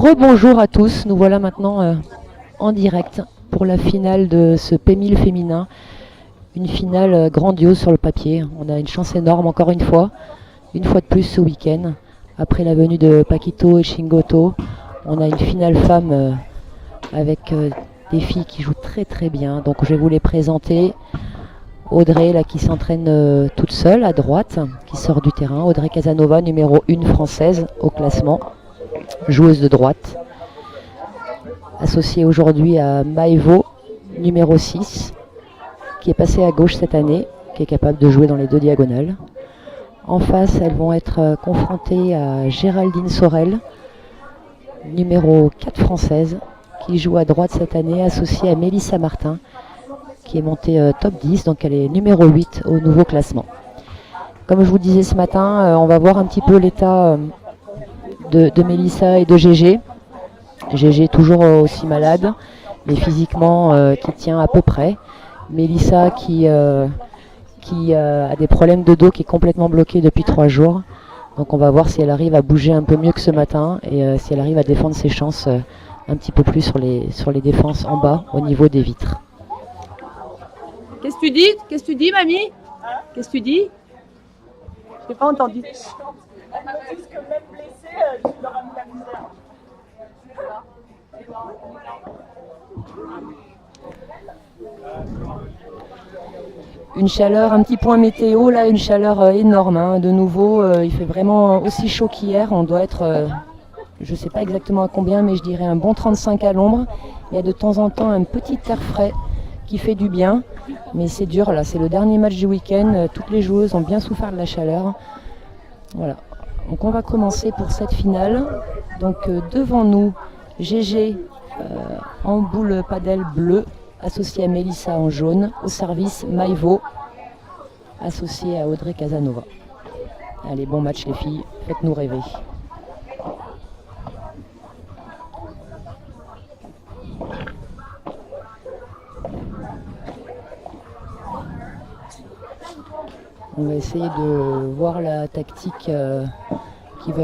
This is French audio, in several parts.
Rebonjour à tous, nous voilà maintenant en direct pour la finale de ce P1000 féminin. Une finale grandiose sur le papier. On a une chance énorme encore une fois de plus ce week-end. Après la venue de Paquito et Shingoto, on a une finale femme avec des filles qui jouent très très bien. Donc je vais vous les présenter. Audrey là, qui s'entraîne toute seule à droite, qui sort du terrain. Audrey Casanova, numéro 1 française au classement, joueuse de droite. Associée aujourd'hui à Maëvo, numéro 6, qui est passée à gauche cette année, qui est capable de jouer dans les deux diagonales. En face, elles vont être confrontées à Géraldine Sorel, numéro 4 française, qui joue à droite cette année, associée à Mélissa Martin, qui est montée top 10, donc elle est numéro 8 au nouveau classement. Comme je vous disais ce matin, on va voir un petit peu l'état de Mélissa et de Gégé. Gégé toujours aussi malade, mais physiquement qui tient à peu près. Mélissa qui a des problèmes de dos, qui est complètement bloqué depuis 3 jours. Donc on va voir si elle arrive à bouger un peu mieux que ce matin et si elle arrive à défendre ses chances un petit peu plus sur les défenses en bas au niveau des vitres. Qu'est-ce que tu dis? Qu'est-ce que tu dis, mamie? Qu'est-ce que tu dis? Je n'ai pas entendu. Elle m'a dit que même blessée, tu leur as mis la misère. Une chaleur, un petit point météo, là, une chaleur énorme. Hein. De nouveau, il fait vraiment aussi chaud qu'hier. On doit être, je ne sais pas exactement à combien, mais je dirais un bon 35 à l'ombre. Il y a de temps en temps un petit air frais qui fait du bien. Mais c'est dur, là. C'est le dernier match du week-end. Toutes les joueuses ont bien souffert de la chaleur. Voilà. Donc on va commencer pour cette finale. Donc devant nous, Gégé en boule padel bleu, associé à Mélissa en jaune. Au service, Maëvo, associé à Audrey Casanova. Allez, bon match les filles, faites-nous rêver. On va essayer de voir la tactique qui va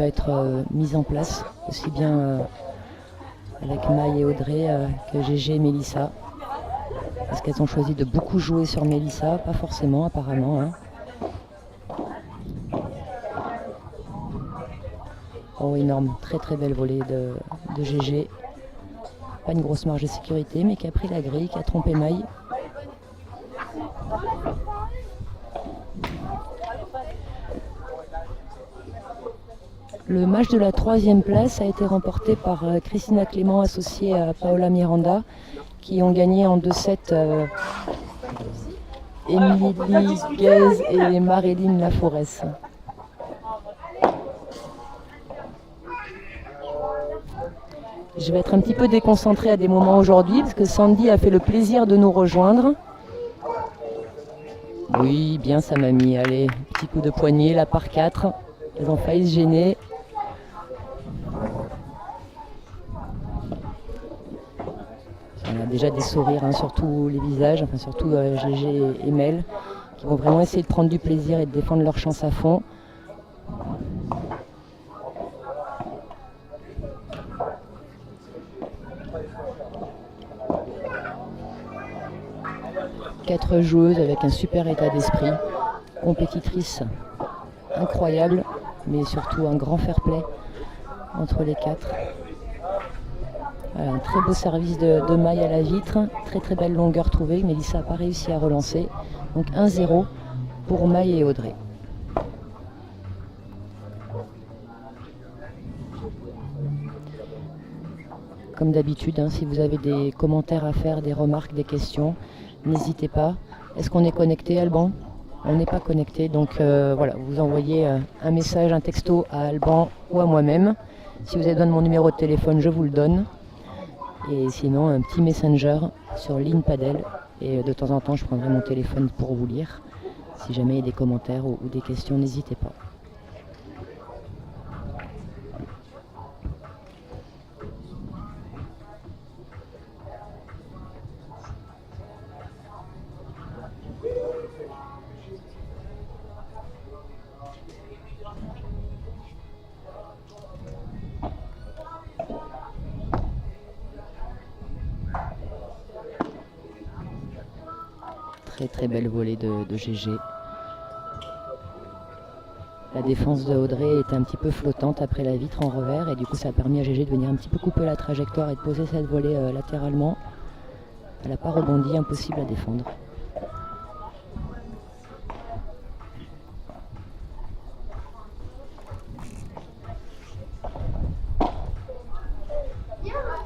être mise en place, aussi bien avec Maï et Audrey que Gégé et Mélissa. Parce qu'elles ont choisi de beaucoup jouer sur Mélissa, pas forcément apparemment. Hein. Oh énorme, très très belle volée de Gégé. Pas une grosse marge de sécurité, mais qui a pris la grille, qui a trompé Maï. Le match de la 3e place a été remporté par Christina Clément, associée à Paola Miranda, qui ont gagné en 2-7 Émilie Guez et Maréline Laforest. Je vais être un petit peu déconcentrée à des moments aujourd'hui, parce que Sandy a fait le plaisir de nous rejoindre. Oui, bien sa mamie. Allez, petit coup de poignet, là par 4. Elles ont failli se gêner. On a déjà des sourires hein, sur tous les visages, enfin surtout Gégé et Mel, qui vont vraiment essayer de prendre du plaisir et de défendre leur chance à fond. Quatre joueuses avec un super état d'esprit, compétitrices incroyables, mais surtout un grand fair play entre les 4. Voilà, un très beau service de Maï à la vitre, très très belle longueur trouvée. Mélissa n'a pas réussi à relancer. Donc 1-0 pour Maï et Audrey. Comme d'habitude, hein, si vous avez des commentaires à faire, des remarques, des questions, n'hésitez pas. Est-ce qu'on est connecté, Alban? On n'est pas connecté, donc voilà, vous envoyez un message, un texto à Alban ou à moi-même. Si vous avez besoin de mon numéro de téléphone, je vous le donne. Et sinon, un petit messenger sur Ligne Padel. Et de temps en temps, je prendrai mon téléphone pour vous lire. Si jamais il y a des commentaires ou des questions, n'hésitez pas. Très très belle volée de GG. La défense de Audrey était un petit peu flottante après la vitre en revers et du coup ça a permis à GG de venir un petit peu couper la trajectoire et de poser cette volée latéralement. Elle n'a pas rebondi, impossible à défendre.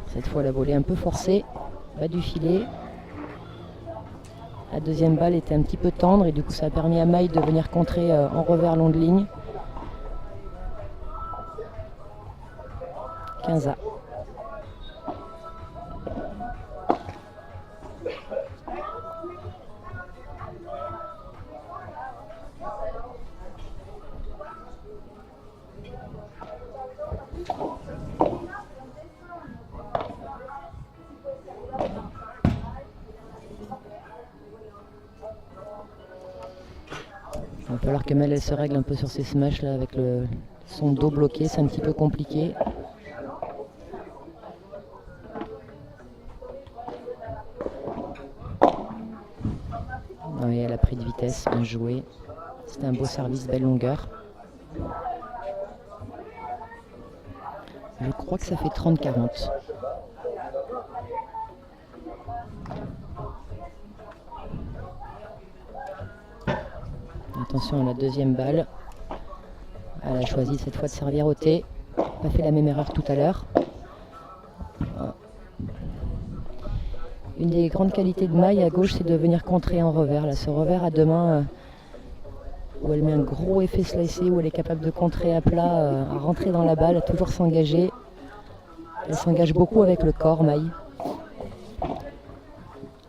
Cette fois la volée un peu forcée, bas du filet. La deuxième balle était un petit peu tendre et du coup ça a permis à Maï de venir contrer en revers long de ligne. 15A. Il va falloir que Mel elle se règle un peu sur ses smashs là avec son dos bloqué, c'est un petit peu compliqué. Oui, elle a pris de vitesse, bien joué. C'était un beau service, belle longueur. Je crois que ça fait 30-40. Attention à la deuxième balle. Elle a choisi cette fois de servir au thé. Pas fait la même erreur tout à l'heure. Une des grandes qualités de Maï à gauche, c'est de venir contrer en revers. Là, ce revers à deux mains, où elle met un gros effet slicé, où elle est capable de contrer à plat, à rentrer dans la balle, à toujours s'engager. Elle s'engage beaucoup avec le corps, Maï.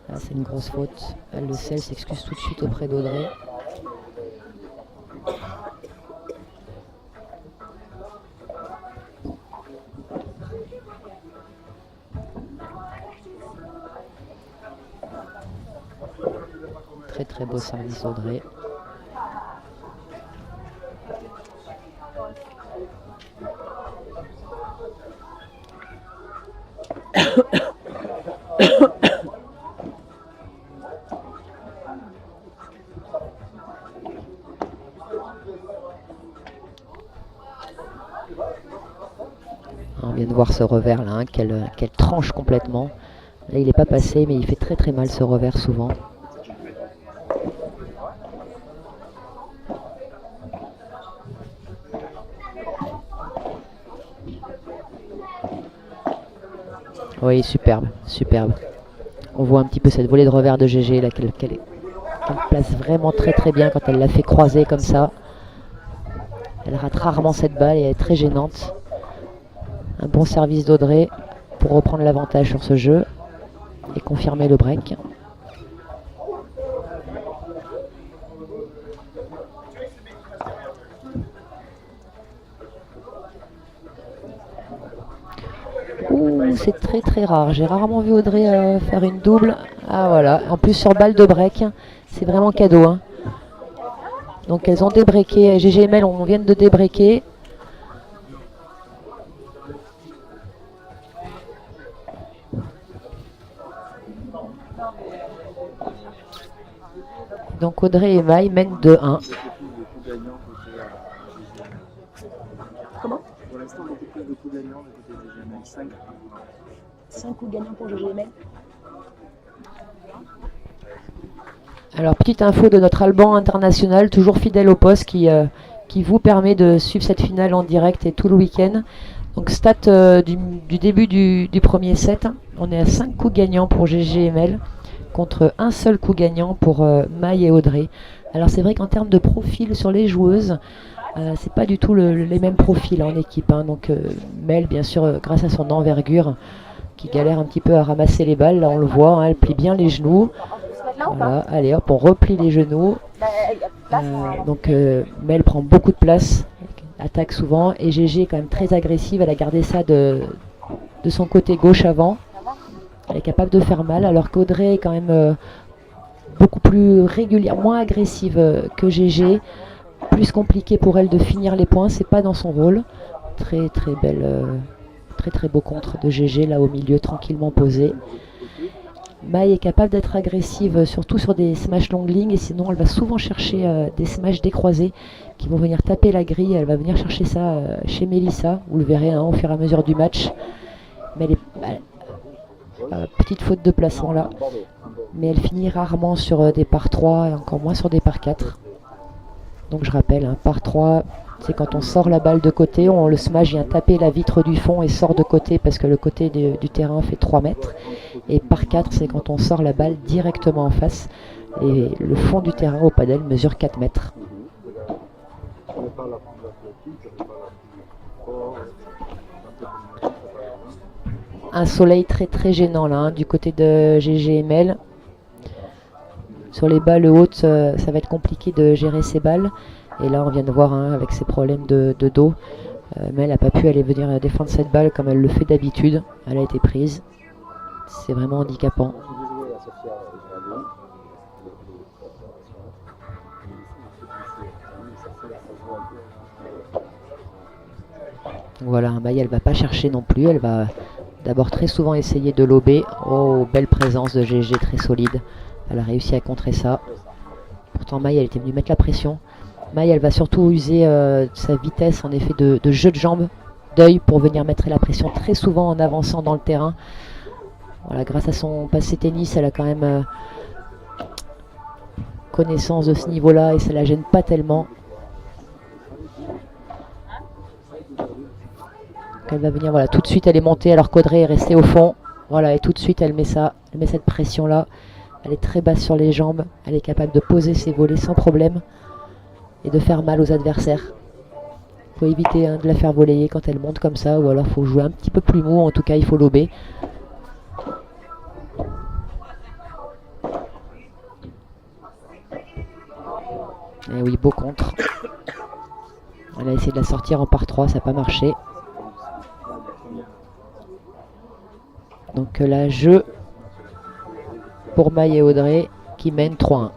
Là, c'est une grosse faute. Elle le sait, elle s'excuse tout de suite auprès d'Audrey. Très très beau service Audrey. On vient de voir ce revers là, hein, qu'elle tranche complètement. Là il n'est pas passé mais il fait très très mal ce revers souvent. Oui, superbe, superbe. On voit un petit peu cette volée de revers de GG là, qu'elle place vraiment très très bien quand elle la fait croiser comme ça. Elle rate rarement cette balle et elle est très gênante. Un bon service d'Audrey pour reprendre l'avantage sur ce jeu et confirmer le break. Ouh, c'est très très rare. J'ai rarement vu Audrey faire une double. Ah voilà, en plus sur balle de break, c'est vraiment cadeau. Hein. Donc elles ont débreaké. GGML, on vient de débreaker. Donc Audrey et Maï mènent 2-1. Comment? Pour l'instant, on était plus de coups gagnants du côté de GGML. 5. 5 coups gagnants pour GGML. Alors petite info de notre Alban international, toujours fidèle au poste, qui vous permet de suivre cette finale en direct et tout le week-end. Donc stat du début du premier set, on est à 5 coups gagnants pour GGML contre un seul coup gagnant pour Maï et Audrey. Alors c'est vrai qu'en termes de profil sur les joueuses, c'est pas du tout les mêmes profils en équipe. Hein. Donc Mel, bien sûr, grâce à son envergure, qui galère un petit peu à ramasser les balles, là on le voit, hein, elle plie bien les genoux. Voilà, allez hop, on replie les genoux. Donc Mel prend beaucoup de place, attaque souvent, et GG est quand même très agressive, elle a gardé ça de son côté gauche avant. Elle est capable de faire mal, alors qu'Audrey est quand même beaucoup plus régulière, moins agressive que GG. Plus compliqué pour elle de finir les points, c'est pas dans son rôle. Très très belle, très très beau contre de GG là au milieu, tranquillement posé. Maï est capable d'être agressive, surtout sur des smash long lignes, et sinon elle va souvent chercher des smash décroisés qui vont venir taper la grille. Elle va venir chercher ça chez Mélissa, vous le verrez hein, au fur et à mesure du match. Mais petite faute de placement là, mais elle finit rarement sur des par 3 et encore moins sur des par 4. Donc je rappelle, hein, par 3, c'est quand on sort la balle de côté, le smash vient taper la vitre du fond et sort de côté parce que le côté du terrain fait 3 mètres. Et par 4, c'est quand on sort la balle directement en face. Et le fond du terrain au padel mesure 4 mètres. Un soleil très très gênant là, hein, du côté de GGML. Sur les balles hautes, ça va être compliqué de gérer ces balles. Et là, on vient de voir hein, avec ses problèmes de dos. Mais elle n'a pas pu aller venir défendre cette balle comme elle le fait d'habitude. Elle a été prise. C'est vraiment handicapant. Voilà, Maï, elle va pas chercher non plus. Elle va d'abord très souvent essayer de lober. Oh, belle présence de GG, très solide. Elle a réussi à contrer ça. Pourtant, Maï, elle était venue mettre la pression. Maï, elle va surtout user sa vitesse, en effet, de jeu de jambes, d'œil, pour venir mettre la pression très souvent en avançant dans le terrain. Voilà, grâce à son passé tennis, elle a quand même connaissance de ce niveau-là et ça la gêne pas tellement. Donc elle va venir, voilà, tout de suite, elle est montée alors qu'Audrey est restée au fond. Voilà, et tout de suite, elle met ça, elle met cette pression-là. Elle est très basse sur les jambes, elle est capable de poser ses volets sans problème et de faire mal aux adversaires. Il faut éviter hein, de la faire voler quand elle monte comme ça, ou alors il faut jouer un petit peu plus mou, en tout cas il faut lober. Et oui, beau contre. Elle a essayé de la sortir en par 3, ça n'a pas marché. Donc là, jeu pour Maï et Audrey qui mènent 3-1.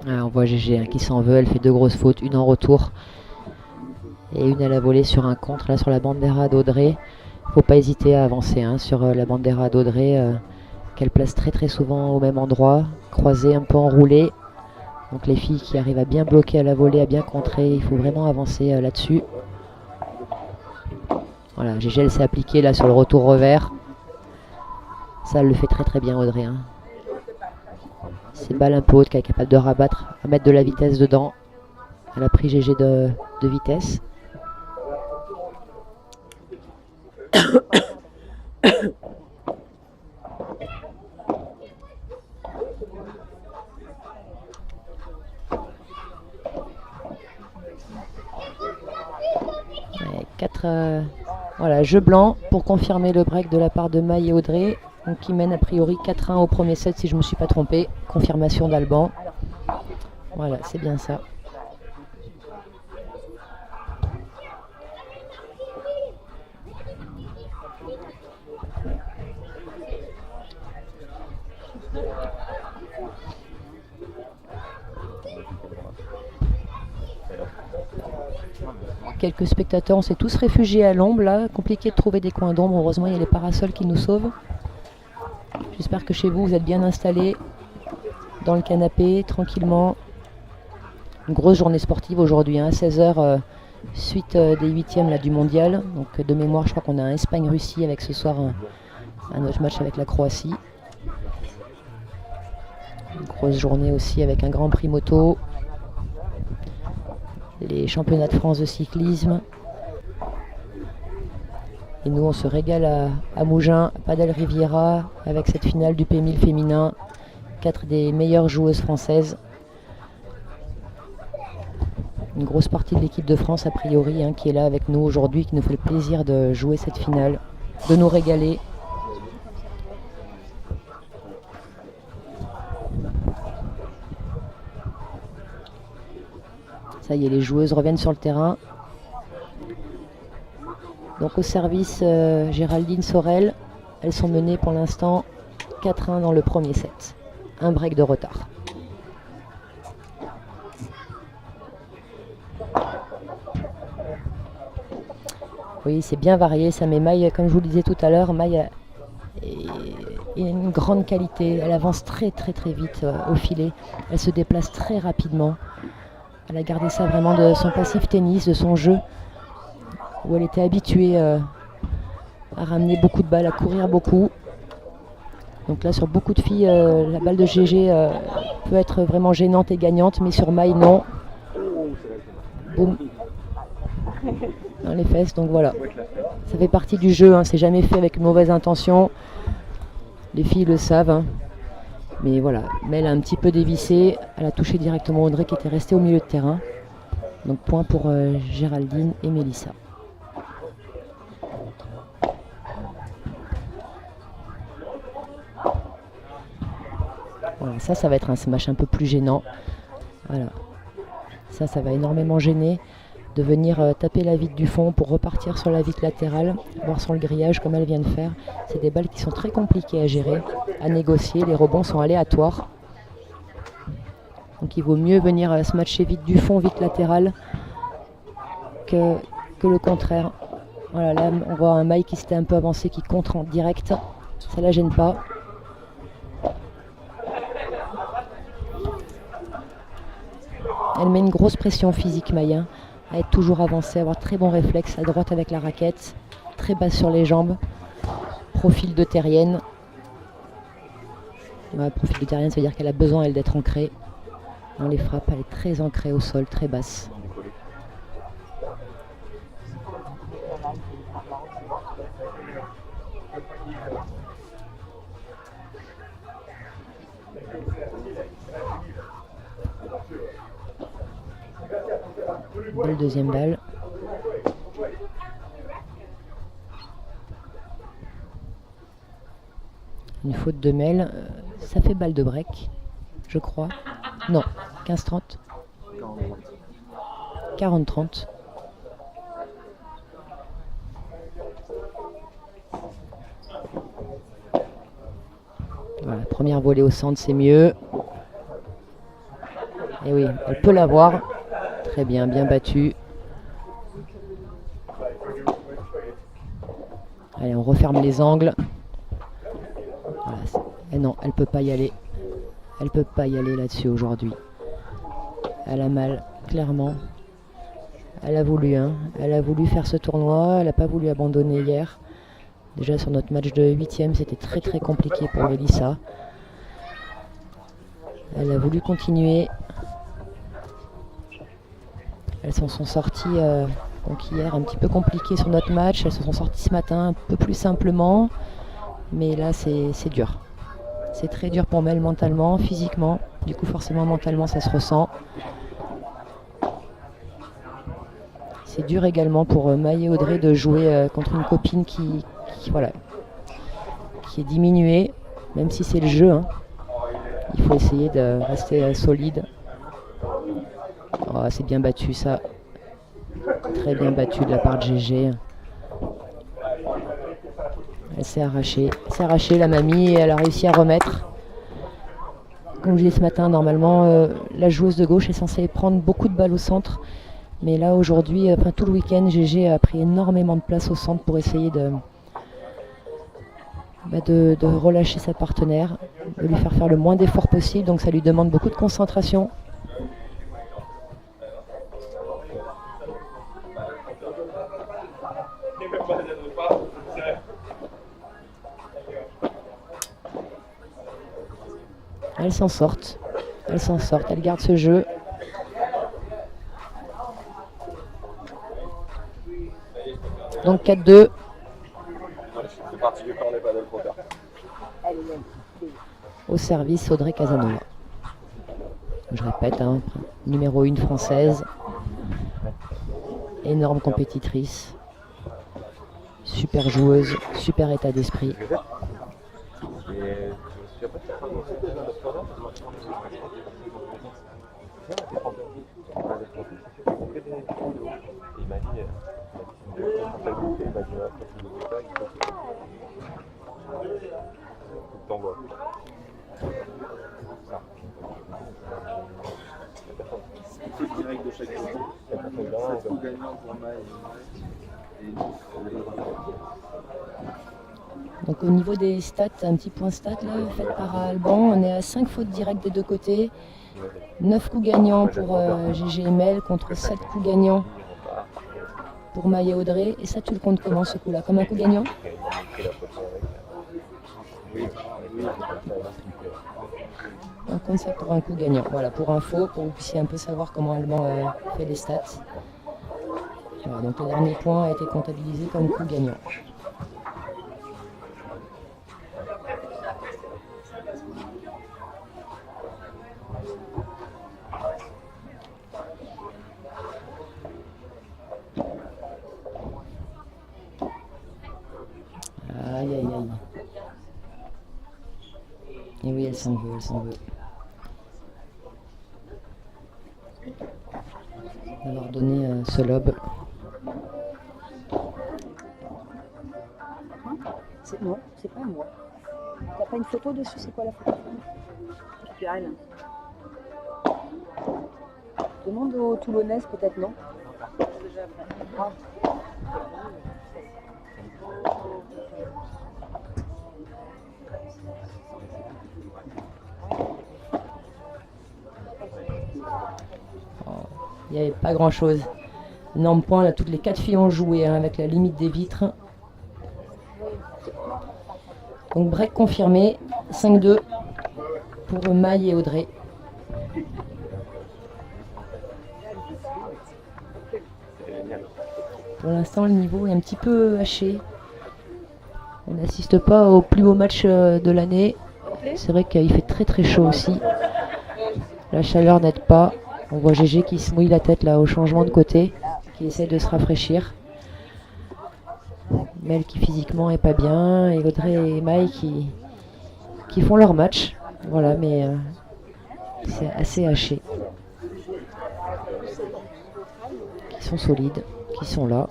Ah, on voit GG hein, qui s'en veut, elle fait 2 grosses fautes, une en retour et une à la volée sur un contre, là sur la bandera d'Audrey. Faut pas hésiter à avancer hein, sur la bandera d'Audrey qu'elle place très très souvent au même endroit, croisée, un peu enroulée. Donc les filles qui arrivent à bien bloquer à la volée, à bien contrer, il faut vraiment avancer là-dessus. Voilà, GG elle s'est appliquée là sur le retour revers. Ça elle le fait très très bien Audrey hein. C'est balle un peu haute qu'elle est capable de rabattre, à mettre de la vitesse dedans. Elle a pris GG de vitesse. Voilà, jeu blanc pour confirmer le break de la part de Maï et Audrey. Donc qui mène a priori 4-1 au premier set si je ne me suis pas trompé. Confirmation d'Alban. Voilà, c'est bien ça. Quelques spectateurs, on s'est tous réfugiés à l'ombre là. Compliqué de trouver des coins d'ombre. Heureusement, il y a les parasols qui nous sauvent. J'espère que chez vous, vous êtes bien installés dans le canapé, tranquillement. Une grosse journée sportive aujourd'hui, hein, 16h, suite des 8e là, du mondial. Donc de mémoire, je crois qu'on a un Espagne-Russie avec ce soir un autre match avec la Croatie. Une grosse journée aussi avec un Grand Prix moto. Les championnats de France de cyclisme. Et nous, on se régale à Mougins, à Padel Riviera, avec cette finale du P1000 féminin. 4 des meilleures joueuses françaises. Une grosse partie de l'équipe de France, a priori, hein, qui est là avec nous aujourd'hui, qui nous fait le plaisir de jouer cette finale, de nous régaler. Ça y est, les joueuses reviennent sur le terrain. Donc au service Géraldine Sorel, elles sont menées pour l'instant 4-1 dans le premier set. Un break de retard. Oui, c'est bien varié, ça met Maï, comme je vous le disais tout à l'heure, Maï a une grande qualité, elle avance très vite au filet, elle se déplace très rapidement. Elle a gardé ça vraiment de son passif tennis, de son jeu, où elle était habituée à ramener beaucoup de balles, à courir beaucoup. Donc là, sur beaucoup de filles, la balle de GG peut être vraiment gênante et gagnante, mais sur Maï, non. Boum. Dans les fesses, donc voilà. Ça fait partie du jeu, hein. C'est jamais fait avec une mauvaise intention. Les filles le savent. Hein. Mais voilà, Mel a un petit peu dévissé. Elle a touché directement Audrey qui était restée au milieu de terrain. Donc point pour Géraldine et Mélissa. Voilà, ça va être un smash un peu plus gênant. Voilà. Ça va énormément gêner de venir taper la vitre du fond pour repartir sur la vitre latérale, voire sur le grillage comme elle vient de faire. C'est des balles qui sont très compliquées à gérer, à négocier. Les rebonds sont aléatoires. Donc il vaut mieux venir se matcher vite du fond, vite latérale, que le contraire. Voilà, là on voit un Maï qui s'était un peu avancé, qui contre en direct. Ça la gêne pas. Elle met une grosse pression physique, Maï, à être toujours avancée, avoir très bon réflexe à droite avec la raquette, très basse sur les jambes, profil de terrienne. Ouais, profil de terrienne, ça veut dire qu'elle a besoin, elle, d'être ancrée. Dans les frappes, elle est très ancrée au sol, très basse. Belle deuxième balle. Une faute de Mel. Ça fait balle de break, je crois. Non, 15-30. 40-30. Voilà, première volée au centre, c'est mieux. Et oui, elle peut l'avoir. Très bien, bien battu. Allez, on referme les angles. Voilà. Et non, elle peut pas y aller. Elle peut pas y aller là-dessus aujourd'hui. Elle a mal, clairement. Elle a voulu, hein. Elle a voulu faire ce tournoi. Elle n'a pas voulu abandonner hier. Déjà sur notre match de 8e, c'était très compliqué pour Mélissa. Elle a voulu continuer. Elles s'en sont sorties donc hier un petit peu compliquées sur notre match. Elles se sont sorties ce matin un peu plus simplement. Mais là, c'est dur. C'est très dur pour Mel mentalement, physiquement. Du coup, forcément, mentalement, ça se ressent. C'est dur également pour Maï et Audrey de jouer contre une copine qui est diminuée, même si c'est le jeu. Hein. Il faut essayer de rester solide. Oh, c'est bien battu ça. Très bien battu de la part de GG. Elle s'est arrachée. Elle s'est arrachée la mamie et elle a réussi à remettre. Comme je disais ce matin, normalement la joueuse de gauche est censée prendre beaucoup de balles au centre. Mais là aujourd'hui, tout le week-end, GG a pris énormément de place au centre pour essayer de relâcher sa partenaire, de lui faire le moins d'efforts possible. Donc ça lui demande beaucoup de concentration. Elles s'en sortent, elles gardent ce jeu. Donc 4-2. Au service, Audrey Casanova. Je répète, hein, numéro 1 française. Énorme compétitrice. Super joueuse, super état d'esprit. Il m'a dit, quand elle goûtait, il m'a dit, après tu le goûtes pas, il faut que tu t'envoies. C'est direct de chaque côté. 7 coups gagnants pour Maï et Donc au niveau des stats, un petit point stat là, fait par Alban, on est à 5 fautes directes des deux côtés, 9 coups gagnants pour GG et Mel contre 7 coups gagnants pour Maï et Audrey. Et ça, tu le comptes comment ce coup-là? Comme un coup gagnant? On compte ça pour un coup gagnant. Voilà, pour info, pour que vous puissiez un peu savoir comment Alban fait les stats. Voilà, donc le dernier point a été comptabilisé comme coup gagnant. Aïe aïe aïe. Et oui, elle s'en veut, elle s'en veut. On va leur donner ce lobe. Non, c'est pas moi. T'as pas une photo dessus? C'est quoi la photo? Pierre. Demande aux Toulonnaises peut-être, non? Ah. Il n'y avait pas grand chose. Énorme point, là toutes les 4 filles ont joué hein, avec la limite des vitres. Donc break confirmé, 5-2 pour Maï et Audrey. Pour l'instant le niveau est un petit peu haché. On n'assiste pas au plus beau match de l'année. C'est vrai qu'il fait très très chaud aussi. La chaleur n'aide pas. On voit GG qui se mouille la tête là au changement de côté, qui essaie de se rafraîchir. Mel qui physiquement est pas bien et Audrey et Maï qui font leur match. Voilà, mais c'est assez haché. Qui sont solides, qui sont là.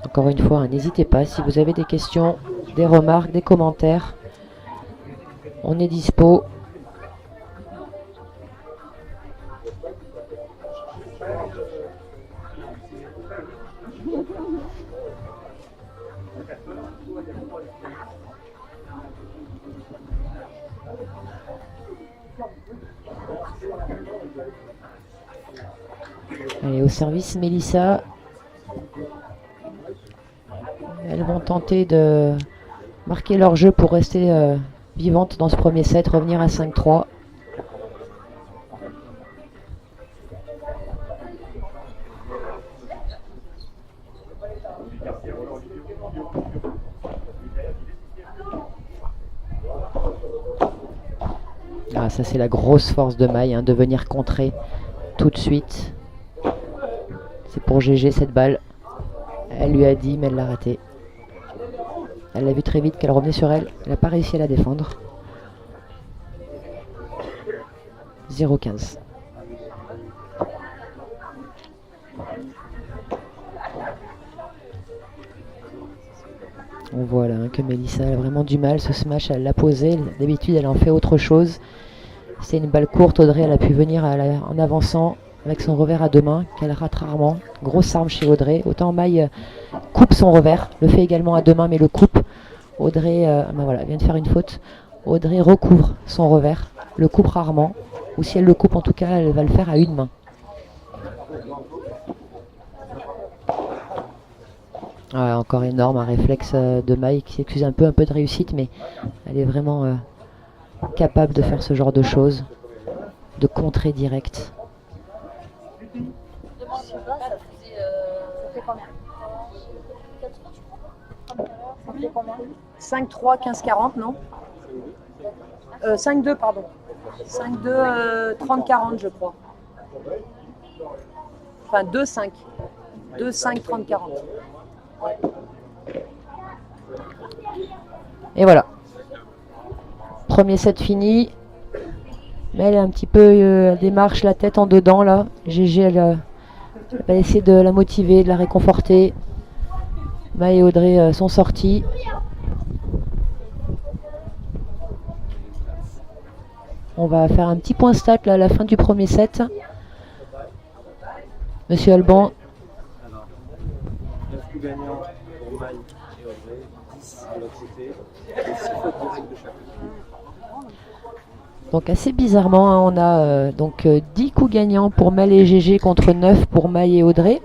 Encore une fois, n'hésitez pas, si vous avez des questions, des remarques, des commentaires, on est dispo. Allez, au service Mélissa. Elles vont tenter de marquer leur jeu pour rester vivantes dans ce premier set, revenir à 5-3. Ah, ça c'est la grosse force de Maï, hein, de venir contrer tout de suite. C'est pour GG cette balle. Elle lui a dit, mais elle l'a raté. Elle a vu très vite qu'elle revenait sur elle. Elle n'a pas réussi à la défendre. 0-15. On voit là hein, que Mélissa a vraiment du mal. Ce smash, elle l'a posé. D'habitude, elle en fait autre chose. C'est une balle courte. Audrey, elle a pu venir en avançant avec son revers à deux mains, qu'elle rate rarement. Grosse arme chez Audrey. Autant Maï coupe son revers, le fait également à deux mains, mais le coupe. Audrey, ben voilà, vient de faire une faute. Audrey recouvre son revers, le coupe rarement. Ou si elle le coupe, en tout cas, elle va le faire à une main. Ah, encore énorme, un réflexe de Maï qui s'excuse un peu de réussite, mais elle est vraiment capable de faire ce genre de choses, de contrer direct. Ça fait combien 5-3, 15-40, non 5-2, pardon. 5-2, 30-40, je crois. Enfin, 2-5. 2-5, 30-40. Et voilà. Premier set fini. Mais elle est un petit peu, elle démarche la tête en dedans là. GG, elle va essayer de la motiver, de la réconforter. Maë et Audrey sont sortis. On va faire un petit point stat là, à la fin du premier set. Monsieur Alban. Alors, 9 coups gagnants pour Maï et Audrey, 10 de l'autre côté, et 6 fautes directes de chaque côté. Donc assez bizarrement, hein, on a donc 10 coups gagnants pour Mel et GG contre 9 pour Maï et Audrey.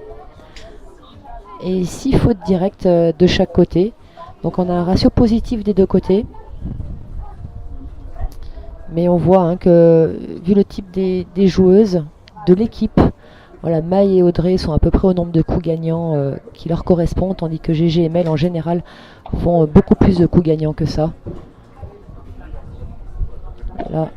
Et 6 fautes directes de chaque côté. Donc on a un ratio positif des deux côtés. Mais on voit hein, que vu le type des joueuses de l'équipe, voilà, Maï et Audrey sont à peu près au nombre de coups gagnants qui leur correspondent, tandis que GG et Mel en général font beaucoup plus de coups gagnants que ça. Là,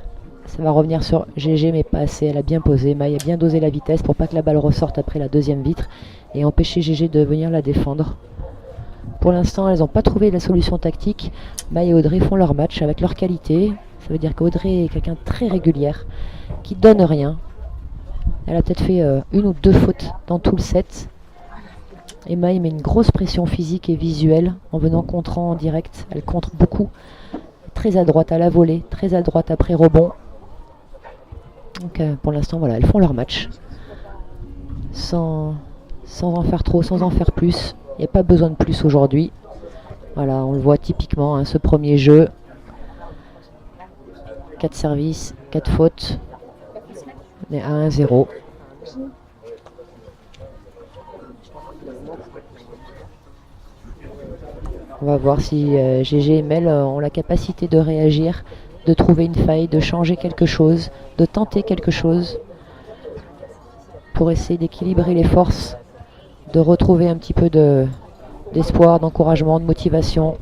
ça va revenir sur GG, mais pas assez. Elle a bien posé. Maï a bien dosé la vitesse pour pas que la balle ressorte après la deuxième vitre et empêcher GG de venir la défendre. Pour l'instant, elles n'ont pas trouvé la solution tactique. Maï et Audrey font leur match avec leur qualité. Ça veut dire qu'Audrey est quelqu'un de très régulière, qui donne rien. Elle a peut-être fait une ou deux fautes dans tout le set. Et Maï met une grosse pression physique et visuelle en venant contrant en direct. Elle contre beaucoup. Très à droite à la volée, très à droite après rebond. Donc pour l'instant, voilà, elles font leur match. Sans en faire trop, sans en faire plus. Il n'y a pas besoin de plus aujourd'hui. Voilà, on le voit typiquement, hein, ce premier jeu. 4 services, 4 fautes. On est à 1-0. On va voir si GG et Mel ont la capacité de réagir, de trouver une faille, de changer quelque chose, de tenter quelque chose pour essayer d'équilibrer les forces, de retrouver un petit peu d'espoir, d'encouragement, de motivation,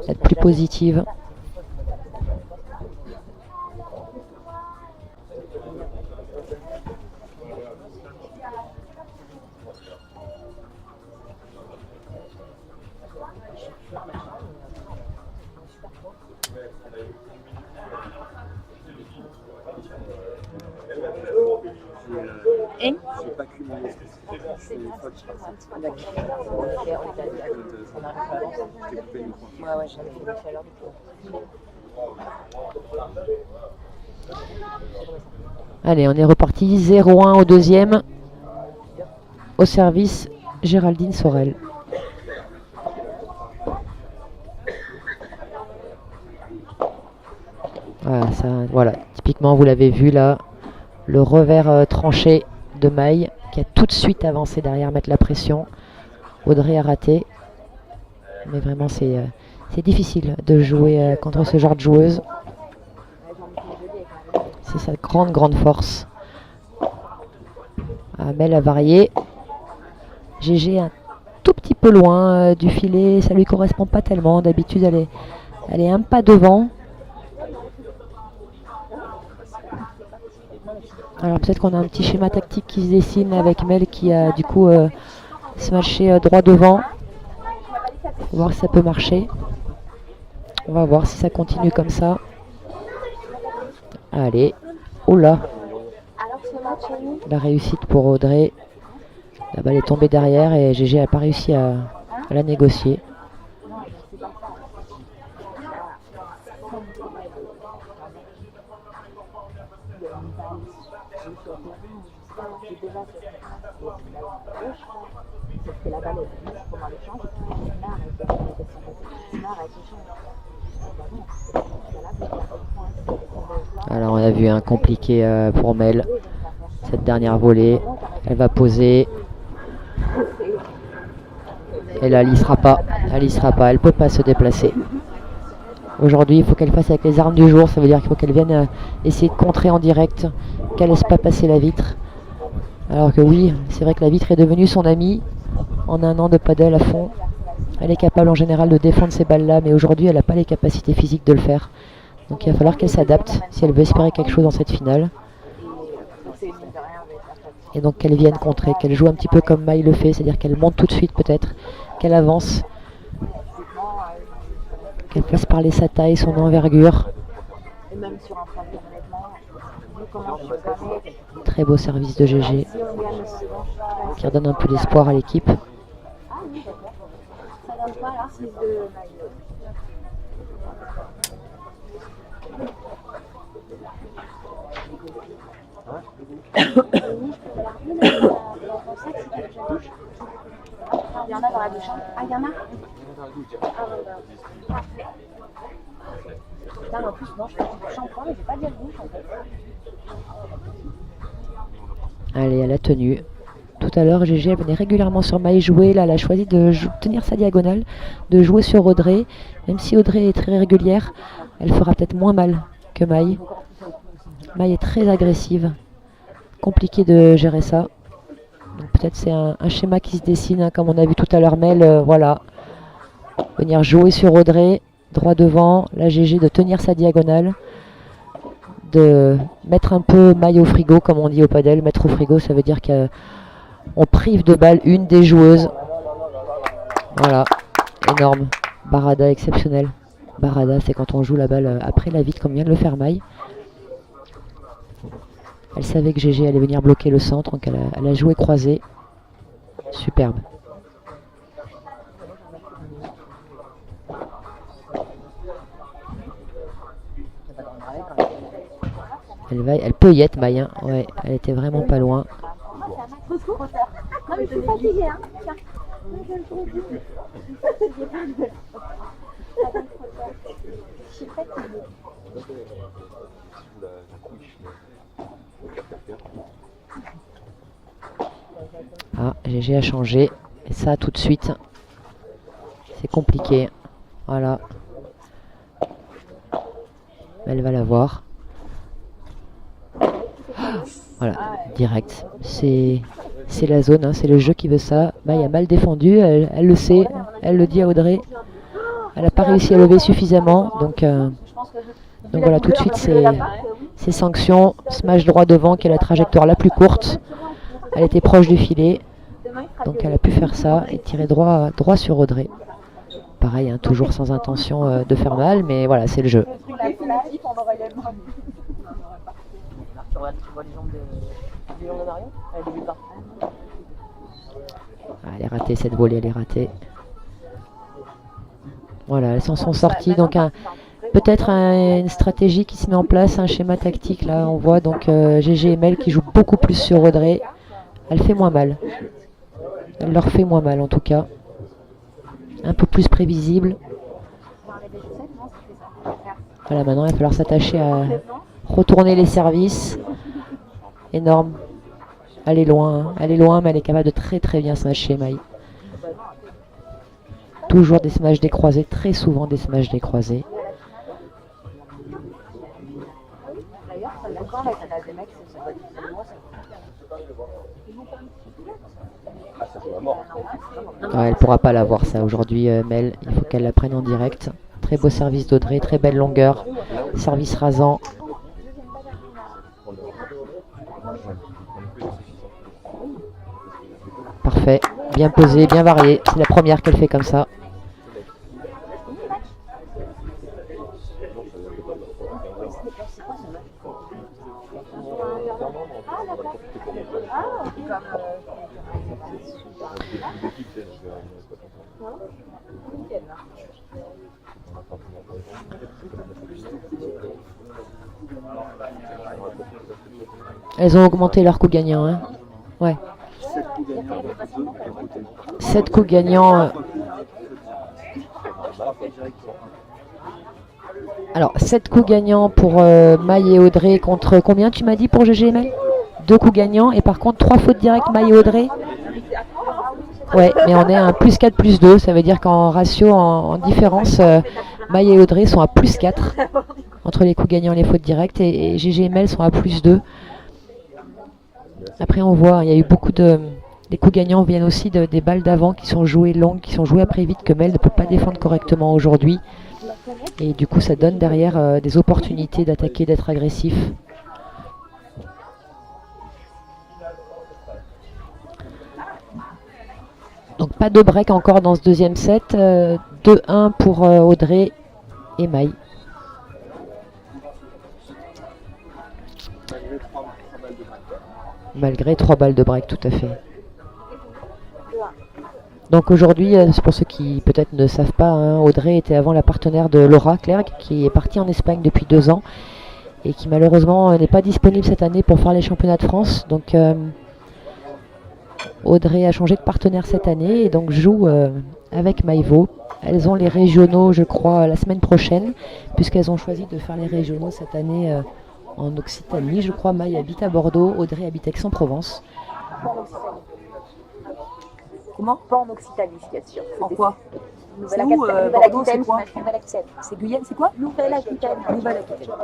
d'être plus positive. Hein? Je n'ai pas cumulé c'est les fautes chaque set. D'accord. Je t'ai coupé le micro. Ouais, j'avais fait tout à l'heure. Allez, on est reparti 0-1 au deuxième. Au service, Géraldine Sorel. Voilà, typiquement, vous l'avez vu là, le revers tranché de Maï qui a tout de suite avancé derrière, mettre la pression. Audrey a raté. Mais vraiment, c'est difficile de jouer contre ce genre de joueuse. C'est sa grande force. Mel a varié. GG un tout petit peu loin du filet, ça lui correspond pas tellement. D'habitude, elle est un pas devant. Alors peut-être qu'on a un petit schéma tactique qui se dessine avec Mel qui a du coup smashé droit devant. On va voir si ça peut marcher. On va voir si ça continue comme ça. Allez. Oula. La réussite pour Audrey. La balle est tombée derrière et GG n'a pas réussi à la négocier. Alors on a vu un compliqué pour Mel. Cette dernière volée, elle va poser. Et là, elle n'y sera pas. Elle peut pas se déplacer. Aujourd'hui, il faut qu'elle fasse avec les armes du jour. Ça veut dire qu'il faut qu'elle vienne essayer de contrer en direct, qu'elle laisse pas passer la vitre. Alors que oui, c'est vrai que la vitre est devenue son amie. En un an de paddle à fond, elle est capable en général de défendre ces balles-là, mais aujourd'hui, elle n'a pas les capacités physiques de le faire. Donc il va falloir qu'elle s'adapte si elle veut espérer quelque chose dans cette finale. Et donc qu'elle vienne contrer, qu'elle joue un petit peu comme Maï le fait, c'est-à-dire qu'elle monte tout de suite peut-être, qu'elle avance, qu'elle fasse parler sa taille, son envergure. Et même sur un pavillon, honnêtement, vu comment je suis gagnée, Très beau service de GG si on gagne le second, qui redonne un peu d'espoir à l'équipe. ah oui, d'accord. Ça donne quoi là 6 de maillot. Il y en a dans la douche. Ah, il y en a. Putain, mais en plus, non, je fais du shampoing, mais j'ai pas de gel douche en fait. Allez, elle a tenu. Tout à l'heure, GG elle venait régulièrement sur Maï jouer. Là, elle a choisi de tenir sa diagonale, de jouer sur Audrey. Même si Audrey est très régulière, elle fera peut-être moins mal que Maï. Maï est très agressive. Compliqué de gérer ça. Donc peut-être c'est un schéma qui se dessine, hein, comme on a vu tout à l'heure. Mel, voilà. Venir jouer sur Audrey, droit devant. La GG de tenir sa diagonale. De mettre un peu Maï au frigo, comme on dit au padel. Mettre au frigo, ça veut dire qu'on prive de balle une des joueuses. Voilà, énorme. Barada exceptionnel. Barada, c'est quand on joue la balle après la vite, comme vient de le faire Maï. Elle savait que GG allait venir bloquer le centre, donc elle a joué croisé. Superbe. Elle peut y être, Maï, hein. Ouais, elle était vraiment pas loin. Non, mais je suis fatiguée, hein. Tiens. Je suis fatiguée. Ah, GG a changé. Et ça, tout de suite, c'est compliqué. Voilà. Elle va l'avoir. Voilà, direct. C'est la zone, hein, c'est le jeu qui veut ça. Maï a mal défendu, elle le sait. Elle le dit à Audrey. Elle n'a pas réussi à lever suffisamment. Donc voilà, tout de suite, c'est sanction. Smash droit devant, qui est la trajectoire la plus courte. Elle était proche du filet. Donc elle a pu faire ça et tirer droit sur Audrey. Pareil, hein, toujours sans intention de faire mal, mais voilà, c'est le jeu. Ah, elle est ratée, cette volée, elle est ratée. Voilà, elles s'en sont sorties. Donc peut-être une stratégie qui se met en place, un schéma tactique. Là, on voit donc GG et Mel qui jouent beaucoup plus sur Audrey. Elle fait moins mal. Elle leur fait moins mal en tout cas. Un peu plus prévisible. Voilà, maintenant il va falloir s'attacher à retourner les services. Énorme. Elle est loin, hein. Elle est loin, mais elle est capable de très très bien smasher, Maï. Toujours des smash décroisés, très souvent des smash décroisés. Ouais, elle pourra pas l'avoir ça aujourd'hui, Mel. Il faut qu'elle la prenne en direct. Très beau service d'Audrey, très belle longueur. Service rasant. Parfait, bien posé, bien varié. C'est la première qu'elle fait comme ça. Elles ont augmenté leur coût gagnant, hein. Ouais. 7 coups gagnants. Alors, 7 coups gagnants pour Maï et Audrey contre combien tu m'as dit pour GG et Mel? 2 coups gagnants et par contre 3 fautes directes Maï et Audrey. Ouais, mais on est à un plus 4, plus 2. Ça veut dire qu'en ratio, en différence, Maï et Audrey sont à plus 4 entre les coups gagnants et les fautes directes et GG et Mel sont à plus 2. Après, on voit, il y a eu beaucoup de... Les coups gagnants viennent aussi des balles d'avant qui sont jouées longues, qui sont jouées après vite, que Mel ne peut pas défendre correctement aujourd'hui. Et du coup, ça donne derrière des opportunités d'attaquer, d'être agressif. Donc pas de break encore dans ce deuxième set. 2-1 pour Audrey et Maï. Malgré 3 balles de break, tout à fait. Donc aujourd'hui, c'est pour ceux qui peut-être ne savent pas, hein, Audrey était avant la partenaire de Laura Clerc, qui est partie en Espagne depuis 2 ans et qui malheureusement n'est pas disponible cette année pour faire les championnats de France. Donc Audrey a changé de partenaire cette année et donc joue avec Maïvo. Elles ont les régionaux, je crois, la semaine prochaine, puisqu'elles ont choisi de faire les régionaux cette année en Occitanie. Je crois Maï habite à Bordeaux, Audrey habite Aix-en-Provence. Comment? Pas en Occitanie, je suis sûr. En quoi? C'est où, Nouvelle-Aquitaine. Bordeaux, c'est quoi? Nouvelle-Aquitaine. C'est Guyane, c'est quoi? Nouvelle-Aquitaine. Nouvelle-Aquitaine.